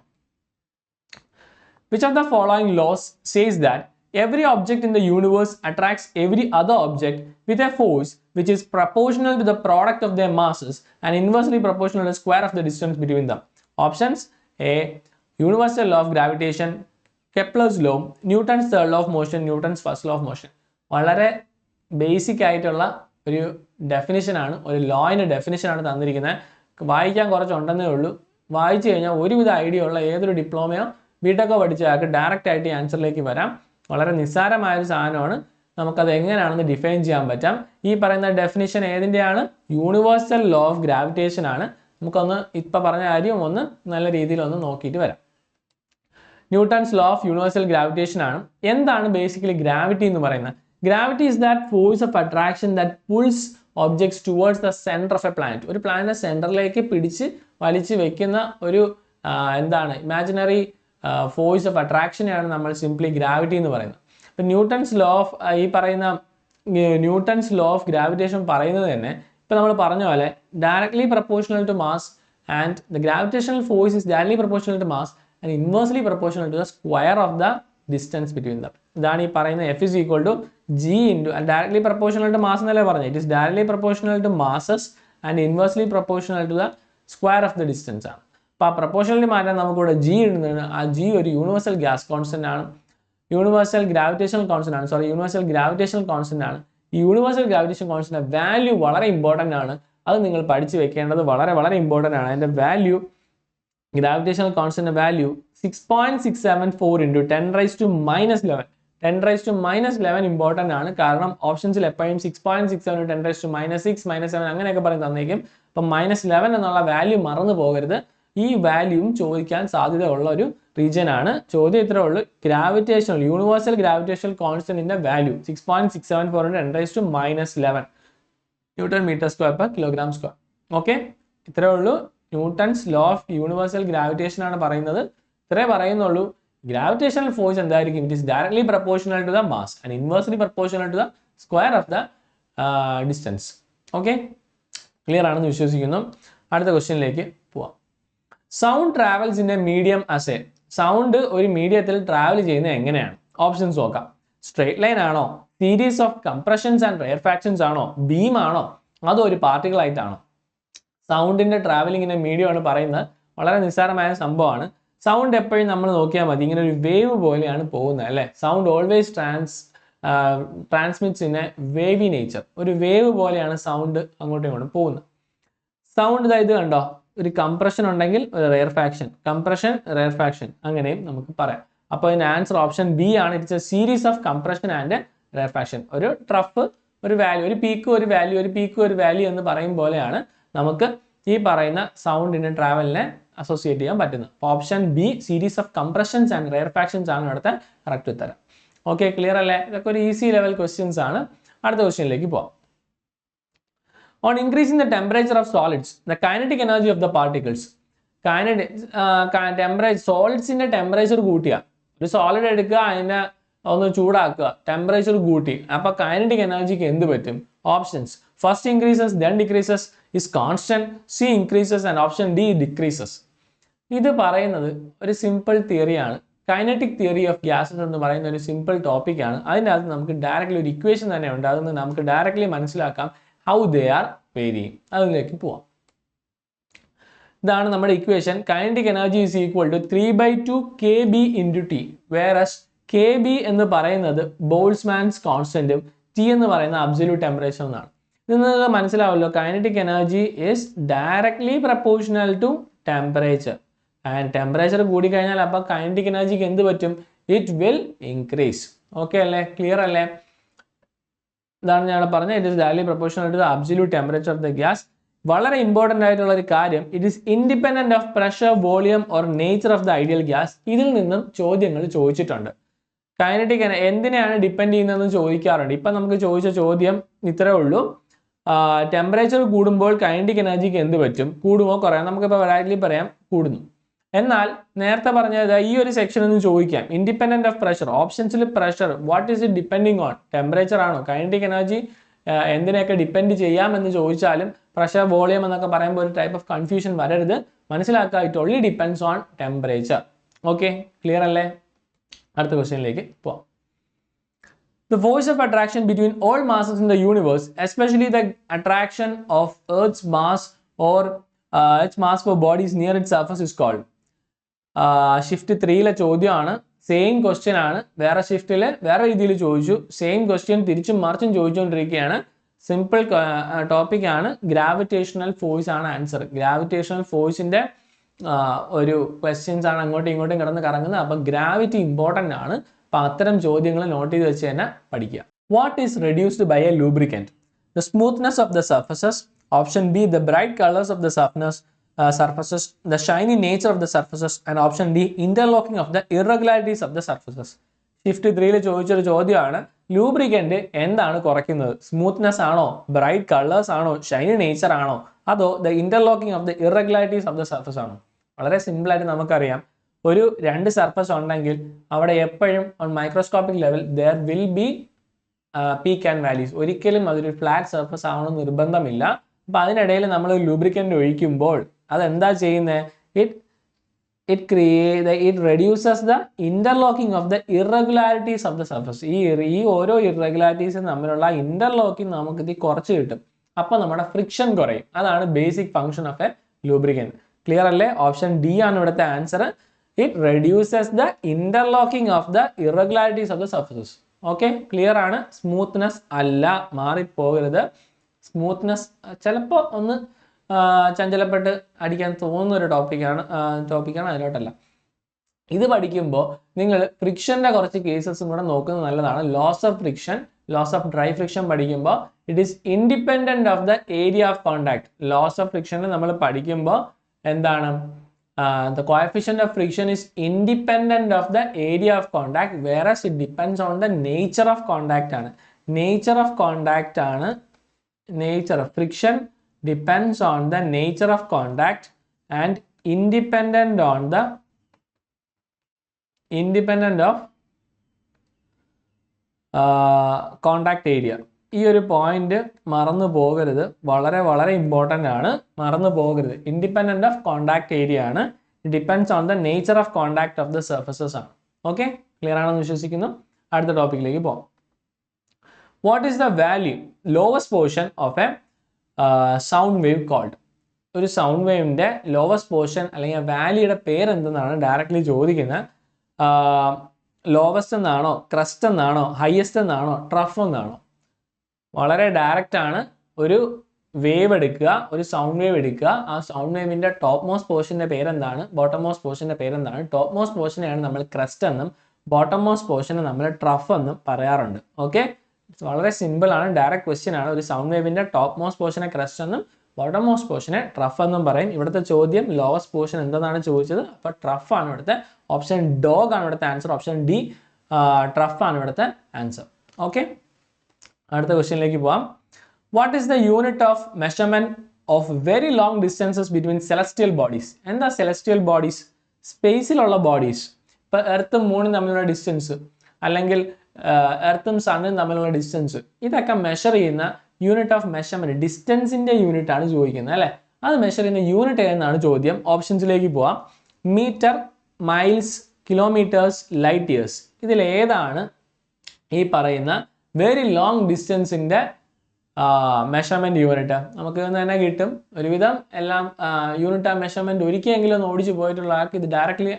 Which of the following laws says that every object in the universe attracts every other object with a force which is proportional to the product of their masses and inversely proportional to the square of the distance between them? Options: A. Universal law of gravitation, Kepler's law, Newton's third law of motion, Newton's first law of motion. വളരെ basic ആയിട്ടുള്ള ഒരു ഡെഫിനിഷനാണ്, ഒരു ലോയിൻ്റെ ഡെഫിനിഷനാണ് തന്നിരിക്കുന്നത്. വായിക്കാൻ കുറച്ചുണ്ടെന്നേ ഉള്ളൂ. വായിച്ചു കഴിഞ്ഞാൽ ഒരുവിധ ഐഡിയ ഉള്ള ഏതൊരു ഡിപ്ലോമയോ ബിടെക്കോ പഠിച്ച ആൾക്ക് ഡയറക്റ്റ് ആയിട്ട് ഈ ആൻസറിലേക്ക് വരാം. വളരെ നിസ്സാരമായൊരു സാധനമാണ്. നമുക്കത് എങ്ങനെയാണെന്ന് ഡിഫൈൻ ചെയ്യാൻ പറ്റാം. ഈ പറയുന്ന ഡെഫിനിഷൻ ഏതിൻ്റെയാണ്? യൂണിവേഴ്സൽ ലോ ഓഫ് ഗ്രാവിറ്റേഷൻ ആണ്. നമുക്കൊന്ന് ഇപ്പം പറഞ്ഞ കാര്യം ഒന്ന് നല്ല രീതിയിൽ ഒന്ന് നോക്കിയിട്ട് വരാം. Newton's law of universal gravitation ആണ്. എന്താണ് ബേസിക്കലി ഗ്രാവിറ്റി എന്ന് പറയുന്നത്? Gravity is that force of attraction that pulls objects towards the centre of A planet. ഒരു പ്ലാനറ്റ് സെൻറ്ററിലേക്ക് പിടിച്ച് വലിച്ച് വെക്കുന്ന ഒരു എന്താണ് ഇമാജിനറി ഫോഴ്സ് ഓഫ് അട്രാക്ഷനെയാണ് നമ്മൾ സിംപ്ലി ഗ്രാവിറ്റി എന്ന് പറയുന്നത്. ഇപ്പം ന്യൂട്ടൺസ് ലോ ഓഫ് ഈ പറയുന്ന ന്യൂട്ടൺസ് ലോ ഓഫ് ഗ്രാവിറ്റേഷൻ പറയുന്നത് തന്നെ ഇപ്പം നമ്മൾ പറഞ്ഞ പോലെ directly proportional to mass and the gravitational force is directly proportional to mass and inversely proportional to the square of the distance between them. ഇതാണ് ഈ പറയുന്ന F is equal to G into directly proportional to mass എന്നല്ലേ പറഞ്ഞത്. It is directly proportional to masses and inversely proportional to the square of the distance ആണ്. അപ്പോൾ ആ പ്രപ്പോർഷണലി മാറ്റാൻ നമുക്കിവിടെ ജി ഇടുന്നതാണ്. ആ ജി ഒരു യൂണിവേഴ്സൽ ഗ്യാസ് കോൺസ്റ്റന്റ് ആണ്, യൂണിവേഴ്സൽ ഗ്രാവിറ്റേഷണൽ കോൺസ്റ്റന്റ് ആണ്, യൂണിവേഴ്സൽ ഗ്രാവിറ്റേഷണൽ കോൺസ്റ്റന്റ് ആണ്. ഈ യൂണിവേഴ്സൽ ഗ്രാവിറ്റേഷൻ കോൺസ്റ്റന്റ് വാല്യൂ വളരെ ഇമ്പോർട്ടൻ്റ് ആണ്. അത് നിങ്ങൾ പഠിച്ചു വെക്കേണ്ടത് വളരെ വളരെ ഇമ്പോർട്ടൻ്റ് ആണ്. അതിൻ്റെ value, gravitational constant value 6.674 into 10⁻⁻11. 10⁻⁻11 important ആണ്. കാരണം ഓപ്ഷൻസിൽ എപ്പോഴും 6.67 10⁻⁻6 -7 അങ്ങനെയൊക്കെ പറഞ്ഞ് തന്നേക്കും. അപ്പം -11 എന്നുള്ള വാല്യൂ മറന്നു പോകരുത്. ഈ വാല്യൂവും ചോദിക്കാൻ സാധ്യതയുള്ള ഒരു റീജിയൻ ആണ്. ചോദ്യം ഇത്രേ ഉള്ളൂ, ഗ്രാവിറ്റേഷണൽ യൂണിവേഴ്സൽ ഗ്രാവിറ്റേഷണൽ കോൺസ്റ്റന്റിന്റെ value 6.674 10⁻⁻11 newton metre square per kilogram square. Okay, ഇത്രേ ഉള്ളൂ. Newton's law of universal gravitation ആണ് പറയുന്നത്. ഇത്രേ പറയുന്നുള്ളൂ. ഗ്രാവിറ്റേഷണൽ ഫോഴ്സ് എന്തായിരിക്കും? It is directly proportional to the mass and inversely proportional to the square of the distance. Okay, clear ആണെന്ന് വിശ്വസിക്കുന്നു. അടുത്ത ക്വസ്റ്റ്യനിലേക്ക് പോവാം. Sound travels in a medium as a. Sound ഒരു മീഡിയത്തിൽ ട്രാവൽ ചെയ്യുന്നത് എങ്ങനെയാണ്? ഓപ്ഷൻസ് നോക്കാം. സ്ട്രെയിറ്റ് ലൈൻ ആണോ, സീരീസ് ഓഫ് കംപ്രഷൻസ് ആൻഡ് റെയർഫാക്ഷൻസ് ആണോ, ബീം ആണോ, അതോ ഒരു പാർട്ടിക്കിൾ ആയിട്ടാണോ? സൗണ്ടിന്റെ ട്രാവലിങ്ങിന്റെ മീഡിയമാണ് പറയുന്നത്. വളരെ നിസ്സാരമായ സംഭവമാണ്. സൗണ്ട് എപ്പോഴും നമ്മൾ നോക്കിയാൽ മതി, ഇങ്ങനെ ഒരു വേവ് പോലെയാണ് പോകുന്നത് അല്ലേ. Sound always transmits in a wavy nature. ഒരു വേവ് പോലെയാണ് സൗണ്ട് അങ്ങോട്ടും ഇങ്ങോട്ടും പോകുന്നത്. സൗണ്ട് ഇതായത് കണ്ടോ, ഒരു കംപ്രഷൻ ഉണ്ടെങ്കിൽ ഒരു റെയർഫാക്ഷൻ, കംപ്രഷൻ റെയർഫാക്ഷൻ അങ്ങനെയും നമുക്ക് പറയാം. അപ്പോൾ ഇതിന് ആൻസർ ഓപ്ഷൻ ബി ആണ്. It's a series of compression and rarefaction. ഒരു ട്രഫ്, ഒരു വാല്യൂ, ഒരു പീക്ക് ഒരു വാല്യൂ, ഒരു പീക്ക് ഒരു വാല്യൂ എന്ന് പറയും പോലെയാണ് നമുക്ക് ഈ പറയുന്ന സൗണ്ടിന്റെ ട്രാവലിനെ അസോസിയേറ്റ് ചെയ്യാൻ പറ്റുന്നത്. Option B series of compressions and rarefactions ആണ് ഇവിടുത്തെ കറക്റ്റ് ഉത്തരം. ഓക്കെ, ക്ലിയർ അല്ലേ? ഇതൊക്കെ ഒരു ഈസി ലെവൽ ക്വസ്റ്റ്യൻസ് ആണ്. അടുത്ത ക്വസ്റ്റ്യനിലേക്ക് പോവാം. On increasing the temperature of solids, the kinetic energy of the particles. സോളിഡ്സിന്റെ ടെമ്പറേച്ചർ കൂട്ടിയ ഒരു സോളിഡ് എടുക്കുക, അതിനെ ഒന്ന് ചൂടാക്കുക, ടെമ്പറേച്ചർ കൂട്ടി, അപ്പൊ കൈനറ്റിക് എനർജിക്ക് എന്ത് പറ്റും? Options: first increases, then decreases, is constant, C increases and option D decreases. ഇത് പറയുന്നത് ഒരു സിമ്പിൾ തിയറിയാണ്. കൈനറ്റിക് തിയറി ഓഫ് ഗ്യാസസ് എന്ന് പറയുന്ന ഒരു സിമ്പിൾ ടോപ്പിക്കാണ്. അതിൻ്റെ അകത്ത് നമുക്ക് ഡയറക്റ്റ്ലി ഒരു ഇക്വേഷൻ തന്നെ ഉണ്ട്. അതൊന്ന് നമുക്ക് ഡയറക്റ്റ്ലി മനസ്സിലാക്കാം. ഹൗ ദേ ആർ വേരിയിങ്, അതിലേക്ക് പോവാം. ഇതാണ് നമ്മുടെ equation. Kinetic energy is equal to 3/2 kB into T. Whereas kB എന്ന് പറയുന്നത് ബോൾട്സ്മാൻസ് കോൺസ്റ്റന്റും ടി എന്ന് പറയുന്ന അബ്സല്യൂട്ട് ടെമ്പറേച്ചർ എന്നാണ്. ഇത് നിങ്ങൾക്ക് മനസ്സിലാവല്ലോ. Kinetic energy is directly proportional to temperature. And temperature കൂടിക്കഴിഞ്ഞാൽ അപ്പോൾ കൈനറ്റിക് എനർജിക്ക് എന്ത് പറ്റും? It will increase. ഓക്കെ അല്ലേ? ക്ലിയർ അല്ലേ? ഇതാണ് ഞാൻ പറഞ്ഞത്. It is directly proportional to the absolute temperature of the gas. വളരെ ഇമ്പോർട്ടൻ്റ് ആയിട്ടുള്ള ഒരു കാര്യം, it is independent of pressure, volume or nature of the ideal gas. ഇതിൽ നിന്നും ചോദ്യങ്ങൾ ചോദിച്ചിട്ടുണ്ട്. കൈനറ്റിക് എന്തിനെയാണ് ഡിപ്പെൻഡ് ചെയ്യുന്നതെന്ന് ചോദിക്കാറുണ്ട്. ഇപ്പം നമുക്ക് ചോദിച്ച ചോദ്യം ഇത്രേ ഉള്ളൂ. ടെമ്പറേച്ചർ കൂടുമ്പോൾ കൈനറ്റിക് എനർജിക്ക് എന്ത് പറ്റും? കൂടുമോ കുറയാം? നമുക്കിപ്പോൾ ഡയറക്റ്റ്ലി പറയാം കൂടുന്നു. എന്നാൽ നേരത്തെ പറഞ്ഞത് ഈ ഒരു സെക്ഷൻ ഒന്ന് ചോദിക്കാം, ഇൻഡിപെൻഡന്റ് ഓഫ് പ്രഷർ. ഓപ്ഷൻസിൽ pressure what is it depending on? Temperature ആണോ? കൈനറ്റിക് എനർജി എന്തിനെയൊക്കെ ഡിപ്പെൻഡ് ചെയ്യാം എന്ന് ചോദിച്ചാലും പ്രഷർ, വോളിയം എന്നൊക്കെ പറയുമ്പോൾ ഒരു ടൈപ്പ് ഓഫ് കൺഫ്യൂഷൻ വരരുത്. മനസ്സിലാക്കുക, it only depends on temperature. Okay, clear അല്ലേ? അടുത്ത ക്വസ്റ്റ്യനിലേക്ക് പോവാം. The force of attraction between all masses in the universe, especially the attraction of Earth's mass or its mass for bodies near its surface is called. Shift 3 ചോദ്യമാണ്. Same question ആണ്, വേറെ ഷിഫ്റ്റിൽ വേറെ രീതിയിൽ ചോദിച്ചു. സെയിം ക്വസ്റ്റ്യൻ തിരിച്ചും മറിച്ചും ചോദിച്ചുകൊണ്ടിരിക്കുകയാണ്. Simple topic ആണ്. Gravitational force ആണ് ആൻസർ. ഗ്രാവിറ്റേഷണൽ ഫോഴ്സിന്റെ ഒരു ക്വസ്റ്റ്യൻസ് ആണ് അങ്ങോട്ടും ഇങ്ങോട്ടും കിടന്ന് കറങ്ങുന്നത്. അപ്പം ഗ്രാവിറ്റി ഇമ്പോർട്ടൻ്റ് ആണ്. അപ്പം അത്തരം ചോദ്യങ്ങൾ നോട്ട് ചെയ്ത് വെച്ച് തന്നെ പഠിക്കുക. What is reduced by a lubricant? The smoothness of the surfaces. Option B the bright colours of the surfaces, the shiny nature of the surfaces, and option D interlocking of the irregularities of the surfaces. Shift 3 ചോദിച്ചൊരു ചോദ്യമാണ്, lubricant എന്താണ് കുറയ്ക്കുന്നത്? Smoothness ആണോ, bright colours ആണോ, Shiny nature ആണോ, അതോ the interlocking of the irregularities of the surface ആണോ? വളരെ സിമ്പിൾ ആയിട്ട് നമുക്കറിയാം, ഒരു രണ്ട് സർഫസ് ഉണ്ടെങ്കിൽ അവിടെ എപ്പോഴും on microscopic level there will be peak and valleys. ഒരിക്കലും അതൊരു ഫ്ലാറ്റ് സർഫസ് ആവണമെന്ന് നിർബന്ധമില്ല. അപ്പം അതിനിടയിൽ നമ്മൾ ലൂബ്രിക്കൻ്റ് ഒഴിക്കുമ്പോൾ അതെന്താ ചെയ്യുന്നത്? It reduces the interlocking of the irregularities of the surface. ഈ ഓരോ ഇറഗുലാരിറ്റീസും തമ്മിലുള്ള ഇന്റർലോക്കിംഗ് നമുക്ക് ഇത് കുറച്ച് കിട്ടും. അപ്പോൾ നമ്മുടെ ഫ്രിക്ഷൻ കുറയും. അതാണ് basic function of A lubricant. Clear അല്ലേ? ഓപ്ഷൻ ഡി ആണ് ഇവിടുത്തെ answer. It reduces the interlocking of the irregularities of the surfaces. Okay, clear ആണ്. സ്മൂത്ത്നെസ് അല്ല, മാറിപ്പോകരുത്. സ്മൂത്ത്നെസ് ചിലപ്പോൾ ഒന്ന് ചഞ്ചലപ്പെട്ട് അടിക്കാൻ തോന്നുന്ന ഒരു ടോപ്പിക്കാണ്, അതിലോട്ടല്ല. ഇത് പഠിക്കുമ്പോൾ നിങ്ങൾ ഫ്രിക്ഷൻ്റെ കുറച്ച് കേസസും കൂടെ നോക്കുന്നത് നല്ലതാണ്. Laws of friction, laws of dry friction പഠിക്കുമ്പോൾ it is independent of the area of contact. Laws of ഫ്രിക്ഷനിൽ നമ്മൾ പഠിക്കുമ്പോൾ എന്താണ്? The coefficient of friction is independent of the area of contact, whereas it depends on the nature of contact ആണ്. Nature of contact ആണ്. Nature of friction depends on the nature of contact and independent of contact area. ഈ ഒരു point മറന്നു പോകരുത്, വളരെ വളരെ important ആണ്, മറന്നു പോകരുത്. ഇൻഡിപെൻഡന്റ് ഓഫ് കോണ്ടാക്ട് ഏരിയ ആണ്. Depends on the nature of contact of the surfaces ആണ്. ഓക്കെ, ക്ലിയർ ആണെന്ന് വിശ്വസിക്കുന്നു. അടുത്ത ടോപ്പിക്കിലേക്ക് പോകാം. What is the value lowest portion of a sound wave called? ഒരു സൗണ്ട് വേവിൻ്റെ ലോവസ്റ്റ് പോർഷൻ അല്ലെങ്കിൽ വാല്യൂയുടെ പേര് എന്തെന്നാണ് ഡയറക്റ്റ്ലി ചോദിക്കുന്നത്. ലോവസ്റ്റ് എന്നാണോ, ക്രസ്റ്റ് എന്നാണോ, ഹയസ്റ്റ് എന്നാണോ, ട്രഫ് എന്നാണോ? വളരെ ഡയറക്റ്റ് ആണ്. ഒരു വേവ് എടുക്കുക, ഒരു സൗണ്ട് വേവ് എടുക്കുക. ആ സൗണ്ട് വേവിൻ്റെ ടോപ്പ് മോസ്റ്റ് പോർഷൻ്റെ പേരെന്താണ്, ബോട്ടം മോസ്റ്റ് പോർഷൻ്റെ പേരെന്താണ്? ടോപ്പ് മോസ്റ്റ് പോർഷനെയാണ് നമ്മൾ ക്രസ്റ്റ് എന്നും ബോട്ടം മോസ്റ്റ് പോർഷനെ നമ്മൾ ട്രഫ് എന്നും പറയാറുണ്ട്. ഓക്കെ, വളരെ സിമ്പിൾ ആണ്, ഡയറക്റ്റ് ക്വസ്റ്റ്യൻ ആണ്. ഒരു സൗണ്ട് വേവിൻ്റെ ടോപ്പ് മോസ്റ്റ് പോർഷനെ ക്രസ്റ്റ് എന്നും ബോട്ടം മോസ്റ്റ് പോർഷനെ ട്രഫ് എന്നും പറയും. ഇവിടുത്തെ ചോദ്യം ലോവസ്റ്റ് പോർഷൻ എന്തെന്നാണ് ചോദിച്ചത്. അപ്പോൾ ട്രഫ് ആണ് ഇവിടുത്തെ. ഓപ്ഷൻ ഡോഗ് ആണ് ഇവിടുത്തെ ആൻസർ. ഓപ്ഷൻ ഡി ട്രഫ് ആണ് ഇവിടുത്തെ ആൻസർ. ഓക്കെ, അടുത്ത ക്വസ്റ്റ്യനിലേക്ക് പോവാം. What is the unit of measurement of very long distances between celestial bodies? എന്താ സെലസ്റ്റിയൽ ബോഡീസ്? സ്പേസിലുള്ള ബോഡീസ്. ഇപ്പോൾ എർത്തും മൂണും തമ്മിലുള്ള ഡിസ്റ്റൻസ്, അല്ലെങ്കിൽ എർത്തും സണ്ണും തമ്മിലുള്ള ഡിസ്റ്റൻസ്, ഇതൊക്കെ മെഷർ ചെയ്യുന്ന യൂണിറ്റ് ഓഫ് മെഷർമെന്റ്, ഡിസ്റ്റൻസിന്റെ യൂണിറ്റ് ആണ് ചോദിക്കുന്നത് അല്ലേ? അത് മെഷർ ചെയ്യുന്ന യൂണിറ്റ് ഏതെന്നാണ് ചോദ്യം. ഓപ്ഷൻസിലേക്ക് പോവാം. Metre, miles, kilometres, light years. ഇതിലേതാണ് ഈ പറയുന്ന വെരി ലോങ് ഡിസ്റ്റൻസിൻ്റെ മെഷർമെൻറ്റ് യൂണിറ്റ്? നമുക്ക് തന്നെ കിട്ടും ഒരുവിധം എല്ലാം. യൂണിറ്റ് ഓഫ് മെഷർമെൻറ്റ് ഒരിക്കലെങ്കിലും ഒന്ന് ഓടിച്ചു പോയിട്ടുള്ള ആൾക്ക് ഇത് ഡയറക്റ്റ്ലി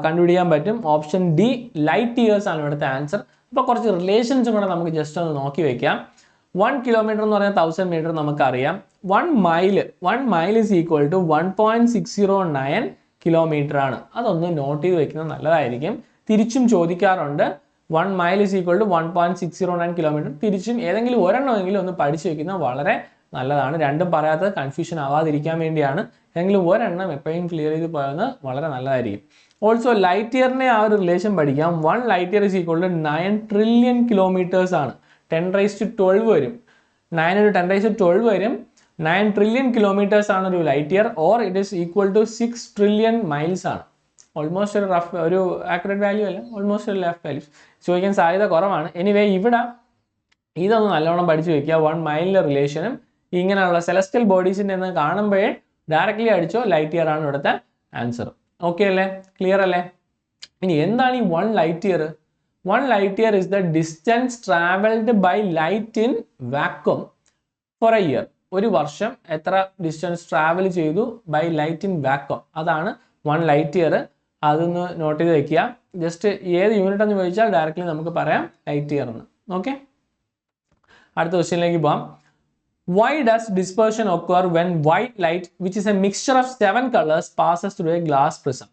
കണ്ടുപിടിക്കാൻ പറ്റും. ഓപ്ഷൻ ഡി ലൈറ്റ് ഇയേഴ്സ് ആണ് ഇവിടുത്തെ ആൻസർ. അപ്പോൾ കുറച്ച് റിലേഷൻസും കൂടെ നമുക്ക് ജസ്റ്റ് ഒന്ന് നോക്കി വെക്കാം. 1 കിലോമീറ്റർ എന്ന് പറഞ്ഞാൽ 1000 മീറ്റർ നമുക്കറിയാം. 1 mile is equal to 1.609 kilometre ആണ്. അതൊന്ന് നോട്ട് ചെയ്ത് വെക്കുന്നത് നല്ലതായിരിക്കും. തിരിച്ചും ചോദിക്കാറുണ്ട്. 1 mile is equal to 1.609 kilometre. തിരിച്ചും ഏതെങ്കിലും ഒരെണ്ണമെങ്കിലും ഒന്ന് പഠിച്ചു വെക്കുന്നത് വളരെ നല്ലതാണ്. രണ്ടും പറയാത്തത് കൺഫ്യൂഷൻ ആവാതിരിക്കാൻ വേണ്ടിയാണ്. ഏതെങ്കിലും ഒരെണ്ണം എപ്പോഴും ക്ലിയർ ചെയ്ത് പോയത് വളരെ നല്ലതായിരിക്കും. ഓൾസോ ലൈറ്റ് ഇയറിനെ ആ ഒരു റിലേഷൻ പഠിക്കാം. 1 light year is equal to 9 trillion kilometres ആണ്. 10⁻12 വരും. 9 into 10 raised to 12 വരും. 9 trillion kilometers ആണ് ഒരു light year, or it is equal to 6 trillion miles ആണ്. ഓൾമോസ്റ്റ് ഒരു റഫ് ഒരു ആക്യുറേറ്റ് വാല്യൂ അല്ല, ഓൾമോസ്റ്റ് ഒരു ലെഫ്റ്റ് വാല്യൂ ചോദിക്കാൻ സാധ്യത കുറവാണ്. എനിവേ ഇവിടെ ഇതൊന്ന് നല്ലോണം പഠിച്ചു വയ്ക്കുക. 1 മൈലിൻ്റെ റിലേഷനും ഇങ്ങനെയുള്ള സെലസ്റ്റിയൽ ബോഡീസിൻ്റെ എന്ന് കാണുമ്പോഴേ ഡയറക്റ്റ്ലി അടിച്ചോ ലൈറ്റ് ഇയർ ആണ് ഇവിടുത്തെ ആൻസർ. ഓക്കെ അല്ലേ, ക്ലിയർ അല്ലേ? ഇനി എന്താണ് ഈ 1 light year? 1 light year is the distance traveled by light in vacuum for a year. ഒരു വർഷം എത്ര ഡിസ്റ്റൻസ് ട്രാവൽ ചെയ്തു ബൈ ലൈറ്റ് ഇൻ വാക്വം, അതാണ് 1 light year. അതൊന്ന് നോട്ട് ചെയ്ത് വെക്കുക. ജസ്റ്റ് ഏത് യൂണിറ്റ് എന്ന് ചോദിച്ചാൽ ഡയറക്റ്റ്ലി നമുക്ക് പറയാം ലൈറ്റ് ഇയർ എന്ന്. ഓക്കെ, അടുത്ത ക്വസ്റ്റ്യനിലേക്ക് പോകാം. Why does dispersion occur when white light, which is a mixture of 7 colors, passes through a glass prism?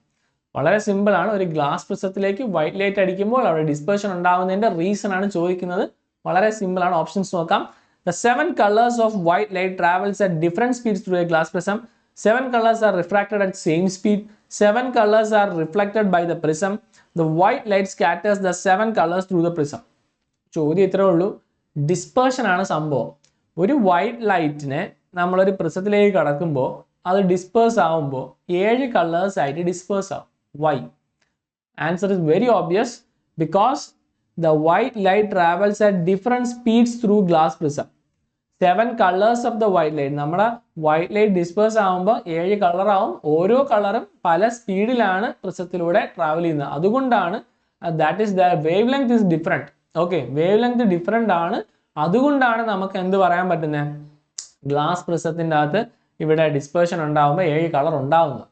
വളരെ സിമ്പിൾ ആണ്. ഒരു ഗ്ലാസ് പ്രിസത്തിലേക്ക് വൈറ്റ് ലൈറ്റ് അടിക്കുമ്പോൾ അവിടെ ഡിസ്പേർഷൻ ഉണ്ടാകുന്നതിന്റെ റീസൺ ആണ് ചോദിക്കുന്നത്. വളരെ സിമ്പിൾ ആണ്. ഓപ്ഷൻസ് നോക്കാം. The 7 colors of white light travels at different speeds through a glass prism. 7 colors are refracted at same speed. 7 colors are reflected by the prism. The white light scatters the 7 colors through the prism. ചോദ്യം ഇത്രേ ഉള്ളൂ. Dispersion ആണ് സംഭവം. ഒരു white ലൈറ്റിനെ നമ്മളൊരു പ്രിസത്തിലേക്ക് കടക്കുമ്പോൾ അത് disperse ആവുമ്പോൾ 7 കളേഴ്സ് ആയിട്ട് ഡിസ്പേഴ്സ് ആവും. Why? Answer is very obvious. Because the white light travels at different speeds through glass prism. 7 colors of the white light. നമ്മുടെ white light disperse ആവുമ്പോൾ 7 കളർ ആവും. ഓരോ കളറും പല സ്പീഡിലാണ് പ്രിസത്തിലൂടെ ട്രാവൽ ചെയ്യുന്നത്. അതുകൊണ്ടാണ് that is the wave length is different. Okay, wave length different ആണ്. അതുകൊണ്ടാണ് നമുക്ക് എന്ത് പറയാൻ പറ്റുന്നത്, ഗ്ലാസ് പ്രിസത്തിൻ്റെ അകത്ത് ഇവിടെ ഡിസ്പേർഷൻ ഉണ്ടാകുമ്പോൾ 7 കളർ ഉണ്ടാവുന്നത്.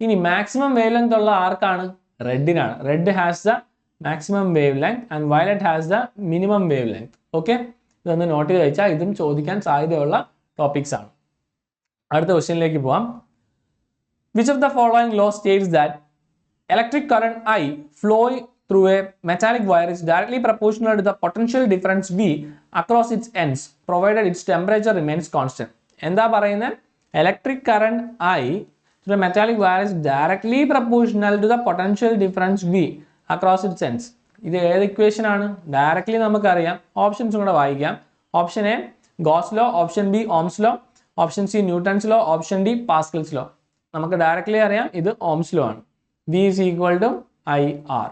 ഇനി മാക്സിമം വേവ് ലെങ്ത് ഉള്ള ആർക്കാണ്? റെഡിനാണ്. Red has the maximum wavelength and violet has the minimum wavelength. Okay, ഇതൊന്ന് നോട്ട് ചെയ്ത് വെച്ചാൽ ഇതും ചോദിക്കാൻ സാധ്യതയുള്ള ടോപ്പിക്സ് ആണ്. അടുത്ത ക്വസ്റ്റ്യനിലേക്ക് പോവാം. Which of the following law States that electric current I flowing through a metallic wire is directly proportional to the potential difference V across its ends provided its temperature remains constant? എന്താ പറയുന്നത്? Electric current I through a metallic wire is directly proportional to the potential difference V across its ends. ഇത് ഏത് equation ആണ്? Directly നമുക്കറിയാം. ഓപ്ഷൻസും കൂടെ വായിക്കാം. Option A Gauss law, option B Ohm's law, option C Newton's law, option D Pascal's law. നമുക്ക് directly അറിയാം ഇത് ഓംസ് ലോ ആണ്. V is equal to IR.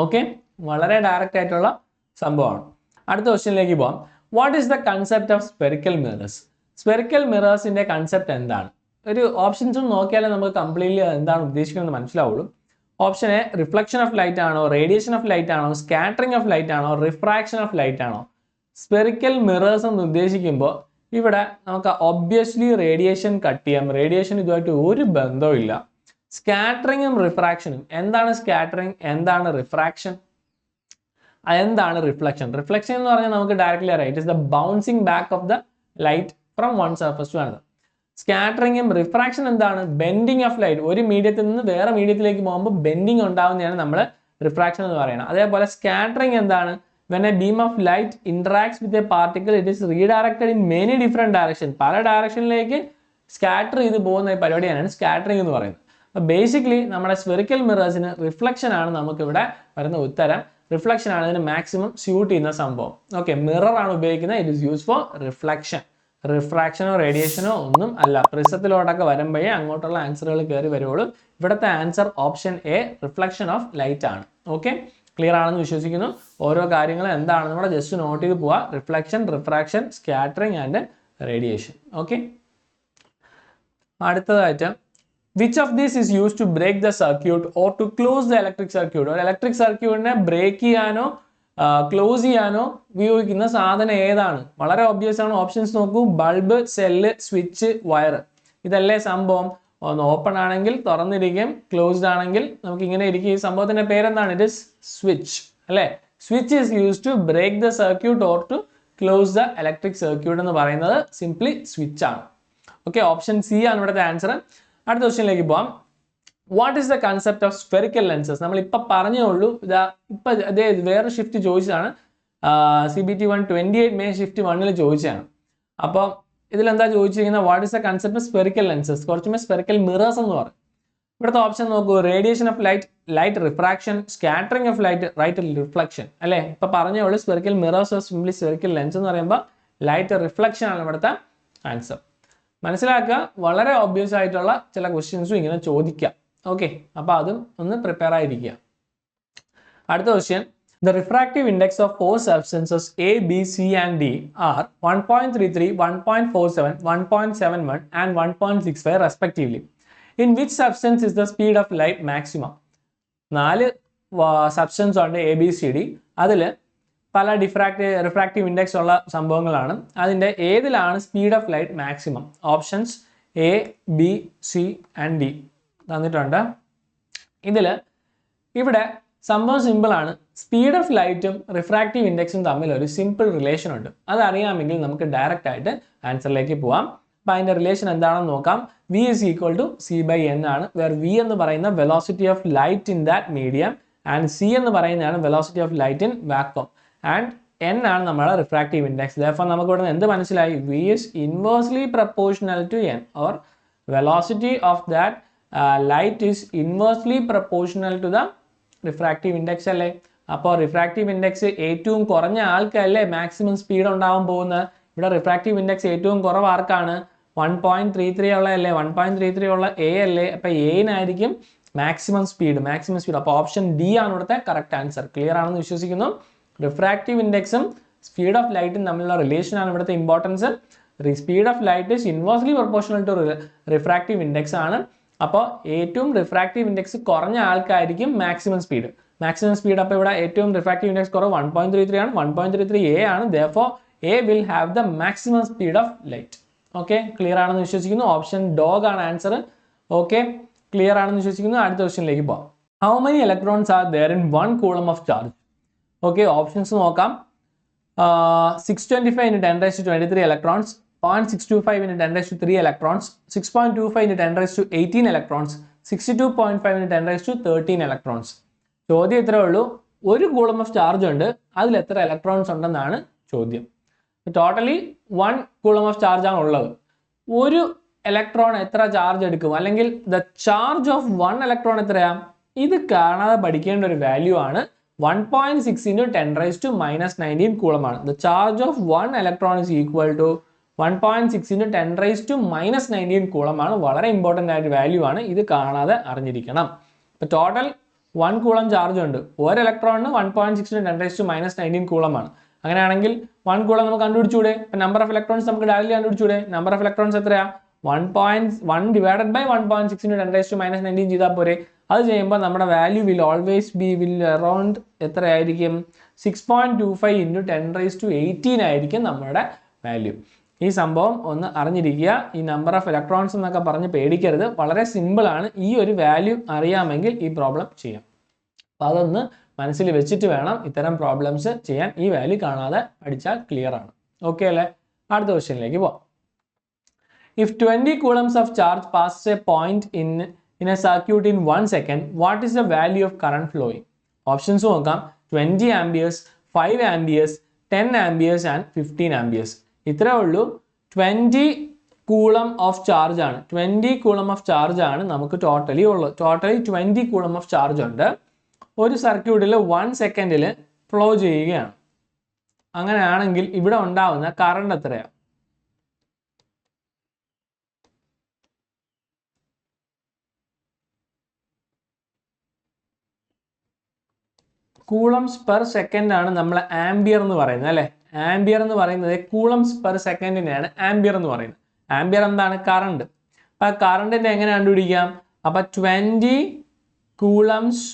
Okay, വളരെ ഡയറക്റ്റ് ആയിട്ടുള്ള സംഭവമാണ്. അടുത്ത ക്വസ്റ്റ്യനിലേക്ക് പോകാം. What is the concept of spherical mirrors? Spherical മിറേഴ്സിന്റെ കൺസെപ്റ്റ് എന്താണ്? ഒരു ഓപ്ഷൻസും നോക്കിയാലേ നമുക്ക് കംപ്ലീറ്റ്ലി എന്താണ് ഉദ്ദേശിക്കുന്നത് മനസ്സിലാവുള്ളൂ. Option A reflection of light ആണോ, റേഡിയേഷൻ ഓഫ് ലൈറ്റ് ആണോ, സ്കാറ്ററിംഗ് ഓഫ് ലൈറ്റ് ആണോ, റിഫ്രാക്ഷൻ ഓഫ് ലൈറ്റ് ആണോ? സ്പെറിക്കൽ മിറേഴ്സ് എന്ന് ഉദ്ദേശിക്കുമ്പോൾ ഇവിടെ നമുക്ക് ഒബ്വിയസ്ലി റേഡിയേഷൻ കട്ട് ചെയ്യാം. റേഡിയേഷൻ ഇതുമായിട്ട് ഒരു ബന്ധവും ഇല്ല. സ്കാറ്ററിങ്ങും റിഫ്രാക്ഷനും. എന്താണ് സ്കാറ്ററിങ്, എന്താണ് റിഫ്രാക്ഷൻ, എന്താണ് റിഫ്ലക്ഷൻ? റിഫ്ലക്ഷൻ എന്ന് പറഞ്ഞാൽ നമുക്ക് ഡയറക്റ്റ്ലി അറിയാം, it is the bouncing back of the light from one surface to another. സ്കാറ്ററിങ്ങും റിഫ്രാക്ഷൻ എന്താണ്? Bending of light. ഒരു മീഡിയത്തിൽ നിന്ന് വേറെ മീഡിയത്തിലേക്ക് പോകുമ്പോൾ ബെൻഡിങ് ഉണ്ടാകുന്നതാണ് നമ്മൾ റിഫ്രാക്ഷൻ എന്ന് പറയുന്നത്. അതേപോലെ സ്കാറ്ററിങ് എന്താണ്? when a beam of light interacts with a particle, it is redirected in many different directions. പല ഡയറക്ഷനിലേക്ക് സ്കാറ്റർ ചെയ്ത് പോകുന്ന പരിപാടിയാണ് സ്കാറ്ററിംഗ് എന്ന് പറയുന്നത്. അപ്പോൾ ബേസിക്കലി നമ്മുടെ സ്ഫെറിക്കൽ മിറേഴ്സിന് റിഫ്ലക്ഷൻ ആണ് നമുക്കിവിടെ വരുന്ന ഉത്തരം. റിഫ്ലക്ഷൻ ആണ് ഇതിന് മാക്സിമം സ്യൂട്ട് ചെയ്യുന്ന സംഭവം. ഓക്കെ, മിറർ ആണ് ഉപയോഗിക്കുന്നത്. It is use for reflection. റിഫ്രാക്ഷനോ റേഡിയേഷനോ ഒന്നും അല്ല. പ്രിസത്തിലോട്ടൊക്കെ വരുമ്പോഴേ അങ്ങോട്ടുള്ള ആൻസറുകൾ കയറി വരുള്ളൂ. ഇവിടുത്തെ answer option A reflection of light ആണ്. ഓക്കെ, ക്ലിയർ ആണെന്ന് വിശ്വസിക്കുന്നു. ഓരോ കാര്യങ്ങളും എന്താണെന്ന് കൂടെ ജസ്റ്റ് നോട്ട് ചെയ്ത് പോവാ. Reflection, refraction, scattering and radiation. Okay, അടുത്തതായിട്ട് which of these is use to break the circuit or to close the electric circuit? ഒരു ഇലക്ട്രിക് സർക്യൂട്ടിനെ ബ്രേക്ക് ചെയ്യാനോ ക്ലോസ് ചെയ്യാനോ ഉപയോഗിക്കുന്ന സാധനം ഏതാണ്? വളരെ ഒബ്വിയസ് ആണ്. ഓപ്ഷൻസ് നോക്കൂ. Bulb, cell, switch, wire. ഇതല്ലേ സംഭവം. ഒന്ന് ഓപ്പൺ ആണെങ്കിൽ തുറന്നിരിക്കും, ക്ലോസ്ഡ് ആണെങ്കിൽ നമുക്ക് ഇങ്ങനെ ഇരിക്കും. ഈ സംഭവത്തിന്റെ പേരെന്താണ്? ഇറ്റ് ഇസ് സ്വിച്ച് അല്ലേ? Switch is use to break the circuit or to close the electric circuit എന്ന് പറയുന്നത് സിംപ്ലി സ്വിച്ച് ആണ്. ഓക്കെ, ഓപ്ഷൻ സി ആണ് ഇവിടുത്തെ ആൻസർ. അടുത്ത ക്വസ്റ്റ്യനിലേക്ക് പോവാം. What is the concept of spherical lenses? നമ്മൾ ഇപ്പം പറഞ്ഞേ ഉള്ളൂ. ഇതാ ഇപ്പം അതേ വേറെ ഷിഫ്റ്റ് ചോദിച്ചതാണ്. CBT 128 മെയ് ഷിഫ്റ്റ് 1 ചോദിച്ചതാണ്. അപ്പോൾ ഇതിലെന്താ ചോദിച്ചിരിക്കുന്നത്? What is the concept of spherical lenses? കുറച്ചുമേ സ്ഫെറിക്കൽ മിറേഴ്സ് എന്ന് പറയും. ഇവിടുത്തെ ഓപ്ഷൻ നോക്കൂ. Radiation of light, light refraction, scattering of light, right reflection അല്ലേ? ഇപ്പം പറഞ്ഞേ ഉള്ളൂ. Spherical mirrors of simply spherical lens എന്ന് പറയുമ്പോൾ ലൈറ്റ് റിഫ്ലക്ഷൻ ആണ് ഇവിടുത്തെ ആൻസർ. മനസ്സിലാക്കുക, വളരെ ഒബ്വിയസ് ആയിട്ടുള്ള ചില ക്വസ്റ്റ്യൻസും ഇങ്ങനെ ചോദിക്കാം. ഓക്കെ, അപ്പോൾ അതും ഒന്ന് പ്രിപ്പയർ ആയിരിക്കുക. അടുത്ത question, the refractive index of four substances A, B, C and D are 1.33, 1.47, 1.71 and 1.65 respectively. In which substance is the speed of light maximum? 4 substance ഉണ്ട് A, B, C, D. അതിൽ പല refractive index ഉള്ള സംഭവങ്ങളാണ്. അതിൻ്റെ ഏതിലാണ് speed of light maximum? Options A, B, C and D തന്നിട്ടുണ്ട്. ഇവിടെ സംഭവം സിമ്പിൾ ആണ്. സ്പീഡ് ഓഫ് ലൈറ്റും റിഫ്രാക്റ്റീവ് ഇൻഡെക്സും തമ്മിൽ ഒരു സിമ്പിൾ റിലേഷൻ ഉണ്ട്. അതറിയാമെങ്കിൽ നമുക്ക് ഡയറക്റ്റ് ആയിട്ട് ആൻസറിലേക്ക് പോവാം. അപ്പോൾ അതിൻ്റെ റിലേഷൻ എന്താണെന്ന് നോക്കാം. V is equal to C/N ആണ്, വേർ V എന്ന് പറയുന്ന velocity of light in that medium and C എന്ന് പറയുന്നതാണ് velocity of light in vacuum and N ആണ് നമ്മുടെ റിഫ്രാക്റ്റീവ് ഇൻഡെക്സ്. therefore നമുക്ക് ഇവിടെ എന്ത് മനസ്സിലായി? V is inversely proportional to N, or velocity of that light is inversely proportional to the refractive index അല്ലേ? അപ്പോൾ റിഫ്രാക്റ്റീവ് ഇൻഡെക്സ് ഏറ്റവും കുറഞ്ഞ ആൾക്കല്ലേ മാക്സിമം സ്പീഡ് ഉണ്ടാവാൻ പോകുന്നത്. ഇവിടെ റിഫ്രാക്റ്റീവ് ഇൻഡെക്സ് ഏറ്റവും കുറവ് ആർക്കാണ്? 1.33 ഉള്ളതല്ലേ? 1.33 ഉള്ള A അല്ലേ? അപ്പോൾ Aനായിരിക്കും മാക്സിമം സ്പീഡ്. അപ്പോൾ ഓപ്ഷൻ D ആണ് ഇവിടുത്തെ കറക്റ്റ് ആൻസർ. ക്ലിയർ ആണെന്ന് വിശ്വസിക്കുന്നു. റിഫ്രാക്റ്റീവ് ഇൻഡെക്സും സ്പീഡ് ഓഫ് ലൈറ്റും തമ്മിലുള്ള റിലേഷൻ ആണ് ഇവിടുത്തെ importance. Speed of light is inversely proportional to refractive index ആണ്. അപ്പോൾ ഏറ്റവും റിഫ്രാക്റ്റീവ് ഇൻഡെക്സ് കുറഞ്ഞ ആൾക്കായിരിക്കും മാക്സിമം സ്പീഡ്. അപ്പോൾ ഇവിടെ ഏറ്റവും റിഫ്രാക്റ്റീവ് ഇൻഡെക്സ് കുറവ് 1.33 ആണ്. 1.33 A ആണ്. therefore A will have the maximum speed of light. Okay, clear ആണെന്ന് വിശ്വസിക്കുന്നു. ഓപ്ഷൻ ഡോഗ് ആണ് ആൻസർ. ഓക്കെ, ക്ലിയർ ആണെന്ന് വിശ്വസിക്കുന്നു. അടുത്ത ക്വസ്റ്റ്യനിലേക്ക് പോകാം. How many electrons are there in 1 coulomb of charge? Okay, options നോക്കാം. 625 into 10 raised to 23 electrons, 0.625 into 10 raised to 3 electrons, 6.25 into 10 raised to 18 electrons, 62.5 into 10 raised to 13 electrons. ചോദ്യം ഇത്രേ ഉള്ളൂ. ഒരു കൂളം ഓഫ് ചാർജ് ഉണ്ട്, അതിൽ എത്ര ഇലക്ട്രോൺസ് ഉണ്ടെന്നാണ് ചോദ്യം. ടോട്ടലി 1 കൂളം ഓഫ് ചാർജ് ആണ് ഉള്ളത്. ഒരു ഇലക്ട്രോൺ എത്ര ചാർജ് എടുക്കും, അല്ലെങ്കിൽ ദ ചാർജ് ഓഫ് 1 ഇലക്ട്രോൺ എത്രയാ? ഇത് കാണാതെ പഠിക്കേണ്ട ഒരു വാല്യൂ ആണ്. 1.6 into 10 raised to minus 19 coulomb ആണ്. The charge of 1 electron is equal to 1.6 into 10 raised to minus 19 coulomb ആണ്. വളരെ ഇമ്പോർട്ടൻ്റ് ആയിട്ട് വാല്യൂ ആണ്. ഇത് കാണാതെ അറിഞ്ഞിരിക്കണം. ഇപ്പോൾ ടോട്ടൽ 1 കൂളം ചാർജ് ഉണ്ട്. ഒരു ഇലക്ട്രോണിന് 1.6 into 10 raised to minus 19 കൂളമാണ്. അങ്ങനെയാണെങ്കിൽ 1 കൂളം നമുക്ക് കണ്ടുപിടിച്ചൂടെ? ഇപ്പം നമ്പർ ഓഫ് ഇലക്ട്രോൺസ് നമുക്ക് ഡയറക്റ്റ്ലി കണ്ടുപിടിച്ചൂടെ? നമ്പർ ഓഫ് ഇലക്ട്രോൺസ് എത്രയാ? 1.1 divided by 1.6 into 10 raised to minus 19 ചെയ്താൽ പോരെ? അത് ചെയ്യുമ്പോൾ നമ്മുടെ value will always be around എത്രയായിരിക്കും? 6.25 into 10 raised to 18 ആയിരിക്കും നമ്മുടെ വാല്യൂ. ഈ സംഭവം ഒന്ന് അറിഞ്ഞിരിക്കുക. ഈ നമ്പർ ഓഫ് ഇലക്ട്രോൺസ് എന്നൊക്കെ പറഞ്ഞ് പേടിക്കരുത്. വളരെ സിമ്പിളാണ്. ഈ ഒരു വാല്യൂ അറിയാമെങ്കിൽ ഈ പ്രോബ്ലം ചെയ്യാം. അപ്പോൾ അതൊന്ന് മനസ്സിൽ വെച്ചിട്ട് വേണം ഇത്തരം പ്രോബ്ലംസ് ചെയ്യാൻ. ഈ വാല്യൂ കാണാതെ പഠിച്ചാൽ ക്ലിയർ ആണ്. ഓക്കെ അല്ലേ? അടുത്ത ക്വസ്റ്റ്യനിലേക്ക് പോവാം. If 20 coulombs of charge passes a point in a circuit in 1 second, what is the value of current flowing? Options നോക്കാം. 20 amperes, 5 amperes, 10 amperes and 15 amperes. ഇത്രേ ഉള്ളൂ. 20 കൂളം ഓഫ് ചാർജ് ആണ്. 20 കൂളം ഓഫ് ചാർജ് ആണ് നമുക്ക് totally ഉള്ളത്. Totally 20 coulomb of charge ഉണ്ട്. ഒരു സർക്യൂട്ടിൽ 1 സെക്കൻഡിൽ ഫ്ലോ ചെയ്യുകയാണ്. അങ്ങനെയാണെങ്കിൽ ഇവിടെ ഉണ്ടാവുന്ന കറണ്ട് എത്രയാണ്? കൂളംസ് പെർ സെക്കൻഡ് ആണ് നമ്മൾ ആംബിയർ എന്ന് പറയുന്നത് അല്ലേ? ആംബിയർ എന്ന് പറയുന്നത് കൂളംസ് പെർ സെക്കൻഡിനെയാണ് ആംബിയർ എന്ന് പറയുന്നത്. ആംബിയർ എന്താണ്? കറണ്ട്. അപ്പം കറണ്ടിന്റെ എങ്ങനെ കണ്ടുപിടിക്കാം? അപ്പം 20 കൂളംസ്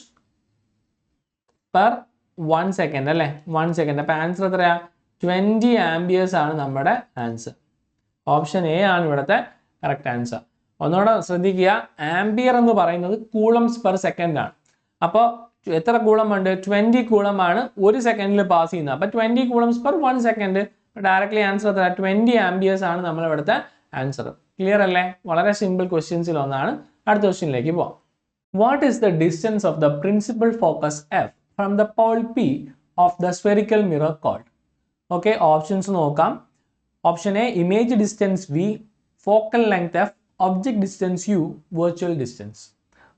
പെർ 1 സെക്കൻഡ് അല്ലേ? 1 സെക്കൻഡ്. അപ്പം ആൻസർ എത്രയാ? 20 ആംബിയേഴ്സ് ആണ് നമ്മുടെ ആൻസർ. ഓപ്ഷൻ എ ആണ് ഇവിടുത്തെ കറക്റ്റ് ആൻസർ. ഒന്നുകൂടെ ശ്രദ്ധിക്കുക, ആംബിയർ എന്ന് പറയുന്നത് കൂളംസ് പെർ സെക്കൻഡ് ആണ്. അപ്പോൾ എത്ര കൂളം ഉണ്ട്? 20 കൂളം ആണ് ഒരു സെക്കൻഡിൽ പാസ് ചെയ്യുന്നത്. അപ്പോൾ 20 coulombs per 1 second. Directly answer എത്ര? 20 ആംബിയേഴ്സ് ആണ് നമ്മൾ ഇവിടുത്തെ ആൻസർ. ക്ലിയർ അല്ലേ? വളരെ സിമ്പിൾ ക്വസ്റ്റ്യൻസിൽ ഒന്നാണ്. അടുത്ത ക്വസ്റ്റ്യനിലേക്ക് പോവാം. What is the distance of the principal focus F from the pole P of the spherical mirror called? Okay, options നോക്കാം. Option a image distance V, focal length F, object distance U, virtual distance.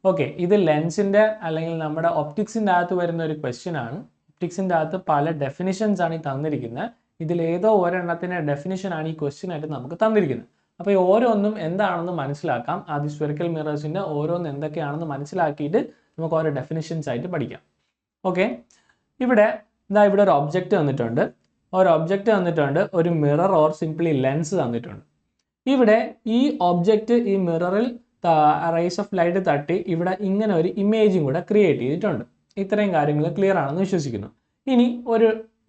Okay, ഇത് ലെൻസിൻ്റെ അല്ലെങ്കിൽ നമ്മുടെ ഒപ്റ്റിക്സിൻ്റെ അകത്ത് വരുന്ന ഒരു question ആണ്. ഒപ്റ്റിക്സിൻ്റെ അകത്ത് പല ഡെഫിനിഷൻസ് ആണ് ഈ തന്നിരിക്കുന്നത്. ഇതിൽ ഏതോ ഒരെണ്ണത്തിൻ്റെ ഡെഫിനിഷനാണ് ഈ ക്വസ്റ്റ്യൻ ആയിട്ട് നമുക്ക് തന്നിരിക്കുന്നത്. അപ്പോൾ ഈ ഓരോന്നും എന്താണെന്ന് മനസ്സിലാക്കാം. ആദ്യം സ്ഫെറിക്കൽ മിറേഴ്സിൻ്റെ ഓരോന്ന് എന്തൊക്കെയാണെന്ന് മനസ്സിലാക്കിയിട്ട് നമുക്ക് ഓരോ ഡെഫിനിഷൻസ് ആയിട്ട് പഠിക്കാം. ഓക്കെ, ഇവിടെ ഒരു ഒബ്ജക്റ്റ് തന്നിട്ടുണ്ട്, ഒരു മിറർ ഓർ സിംപ്ലി ലെൻസ് തന്നിട്ടുണ്ട്. ഇവിടെ ഈ ഒബ്ജക്റ്റ് ഈ മിററിൽ റേസ് ഓഫ് ലൈറ്റ് തട്ടി ഇവിടെ ഇങ്ങനെ ഒരു ഇമേജും കൂടെ ക്രിയേറ്റ് ചെയ്തിട്ടുണ്ട്. ഇത്രയും കാര്യങ്ങൾ ക്ലിയർ ആണെന്ന് വിശ്വസിക്കുന്നു. ഇനി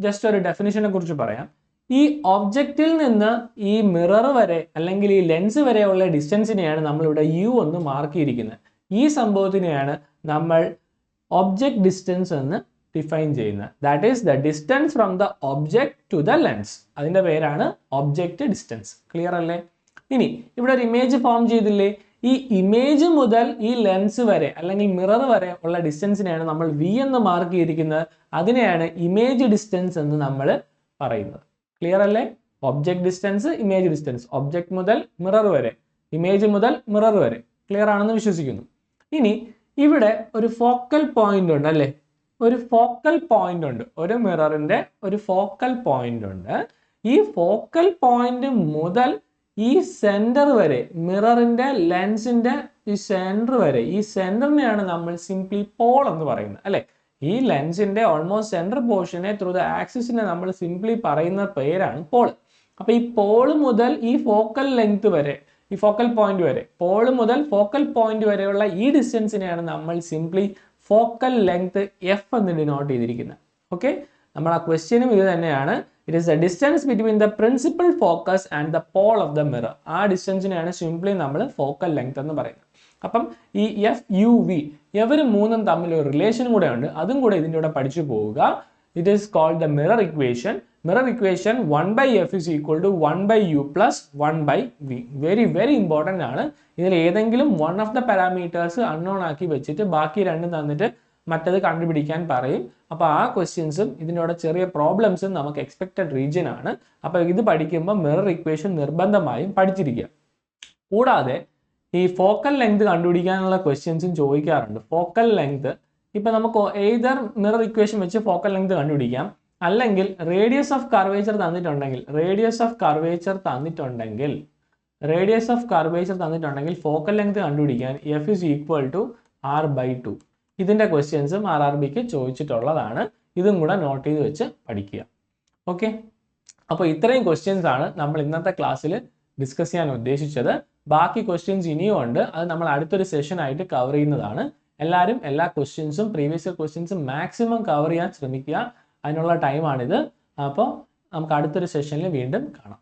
ജസ്റ്റ് ഒരു ഡെഫിനിഷനെ കുറിച്ച് പറയാം. ഈ ഒബ്ജക്റ്റിൽ നിന്ന് ഈ മിറർ വരെ അല്ലെങ്കിൽ ഈ ലെൻസ് വരെയുള്ള ഡിസ്റ്റൻസിനെയാണ് നമ്മളിവിടെ യു എന്ന് മാർക്ക് ചെയ്തിരിക്കുന്നത്. ഈ സംഭവത്തിനെയാണ് നമ്മൾ ഒബ്ജക്റ്റ് ഡിസ്റ്റൻസ് എന്ന് ഡിഫൈൻ ചെയ്യുന്നത്. That is the distance from the object to the lens. അതിൻ്റെ പേരാണ് ഒബ്ജക്റ്റ് ഡിസ്റ്റൻസ്. ക്ലിയർ അല്ലേ? ഇനി ഇവിടെ ഒരു ഇമേജ് ഫോം ചെയ്തില്ലേ? ഈ ഇമേജ് മുതൽ ഈ ലെൻസ് വരെ അല്ലെങ്കിൽ മിറർ വരെ ഉള്ള ഡിസ്റ്റൻസിനെയാണ് നമ്മൾ വി എന്ന് മാർക്ക് ചെയ്തിരിക്കുന്നത്. അതിനെയാണ് ഇമേജ് ഡിസ്റ്റൻസ് എന്ന് നമ്മൾ പറയുന്നത്. ക്ലിയർ അല്ലേ? Object distance, image distance. Object മുതൽ മിറർ വരെ, ഇമേജ് മുതൽ മിറർ വരെ. ക്ലിയർ ആണെന്ന് വിശ്വസിക്കുന്നു. ഇനി ഇവിടെ ഒരു ഫോക്കൽ പോയിന്റ് ഉണ്ട് അല്ലേ? ഒരു ഫോക്കൽ പോയിന്റ് ഉണ്ട്. ഒരു മിററിന്റെ ഒരു ഫോക്കൽ പോയിന്റ് ഉണ്ട്. ഈ ഫോക്കൽ പോയിന്റ് മുതൽ ഈ സെന്റർ വരെ, മിററിന്റെ ലെൻസിന്റെ ഈ സെന്റർ വരെ, ഈ സെന്ററിനെയാണ് നമ്മൾ സിംപ്ലി പോൾ എന്ന് പറയുന്നത് അല്ലെ? ഈ ലെൻസിന്റെ ഓൾമോസ്റ്റ് സെന്റർ പോർഷനെ ത്രൂ ദ ആക്സിസിനെ നമ്മൾ സിംപ്ലി പറയുന്ന പേരാണ് പോൾ. അപ്പൊ ഈ പോൾ മുതൽ ഈ ഫോക്കൽ ലെങ്ത് വരെ, ഈ ഫോക്കൽ പോയിന്റ് വരെ, പോൾ മുതൽ ഫോക്കൽ പോയിന്റ് വരെയുള്ള ഈ ഡിസ്റ്റൻസിനെയാണ് നമ്മൾ സിംപ്ലി ഫോക്കൽ ലെങ്ത് എഫ് എന്ന് ഡിനോട്ട് ചെയ്തിരിക്കുന്നത്. ഓക്കെ, നമ്മൾ ആ ക്വസ്റ്റ്യനും ഇത് തന്നെയാണ്. It is the distance between the principal focus and the pole of the mirror. ആ ഡിസ്റ്റൻസിനെയാണ് സിംപ്ലി നമ്മൾ ഫോക്കൽ ലെങ്ത് എന്ന് പറയുന്നത്. അപ്പം ഈ എഫ് യു വി ഇവർ മൂന്നും തമ്മിൽ ഒരു റിലേഷനും കൂടെ ഉണ്ട്. അതും കൂടെ ഇതിൻ്റെ കൂടെ പഠിച്ചു പോവുക. It is called the mirror equation. Mirror equation 1/f is equal to 1/u plus 1/v. Very very important ആണ്. ഇതിൽ ഏതെങ്കിലും one of the parameters unknown ആക്കി വെച്ചിട്ട് ബാക്കി രണ്ടും തന്നിട്ട് മറ്റത് കണ്ടുപിടിക്കാൻ പറയും. അപ്പോൾ ആ ക്വസ്റ്റ്യൻസും ഇതിനോട് ചെറിയ പ്രോബ്ലംസും നമുക്ക് എക്സ്പെക്റ്റഡ് റീജിയൻ ആണ്. അപ്പോൾ ഇത് പഠിക്കുമ്പോൾ മിറർ ഇക്വേഷൻ നിർബന്ധമായും പഠിച്ചിരിക്കുക. കൂടാതെ ഈ ഫോക്കൽ ലെങ്ത് കണ്ടുപിടിക്കാനുള്ള ക്വസ്റ്റ്യൻസും ചോദിക്കാറുണ്ട്. ഫോക്കൽ ലെങ്ത് ഇപ്പം നമുക്ക് ഏതർ മിറർ ഇക്വേഷൻ വെച്ച് ഫോക്കൽ ലെങ്ത് കണ്ടുപിടിക്കാം, അല്ലെങ്കിൽ റേഡിയസ് ഓഫ് കർവേച്ചർ തന്നിട്ടുണ്ടെങ്കിൽ ഫോക്കൽ ലെങ്ത് കണ്ടുപിടിക്കാൻ F is equal to r/2. ഇതിൻ്റെ ക്വസ്റ്റ്യൻസും RRBക്ക് ചോദിച്ചിട്ടുള്ളതാണ്. ഇതും കൂടെ നോട്ട് ചെയ്ത് വെച്ച് പഠിക്കുക. ഓക്കെ, അപ്പോൾ ഇത്രയും ക്വസ്റ്റ്യൻസ് ആണ് നമ്മൾ ഇന്നത്തെ ക്ലാസ്സിൽ ഡിസ്കസ് ചെയ്യാൻ ഉദ്ദേശിച്ചത്. ബാക്കി ക്വസ്റ്റ്യൻസ് ഇനിയും ഉണ്ട്. അത് നമ്മൾ അടുത്തൊരു സെഷൻ ആയിട്ട് കവർ ചെയ്യുന്നതാണ്. എല്ലാവരും എല്ലാ ക്വസ്റ്റ്യൻസും പ്രീവിയസ് ഇയർ ക്വസ്റ്റ്യൻസും മാക്സിമം കവർ ചെയ്യാൻ ശ്രമിക്കുക. അതിനുള്ള ടൈമാണിത്. അപ്പോൾ നമുക്ക് അടുത്തൊരു സെഷനിൽ വീണ്ടും കാണാം.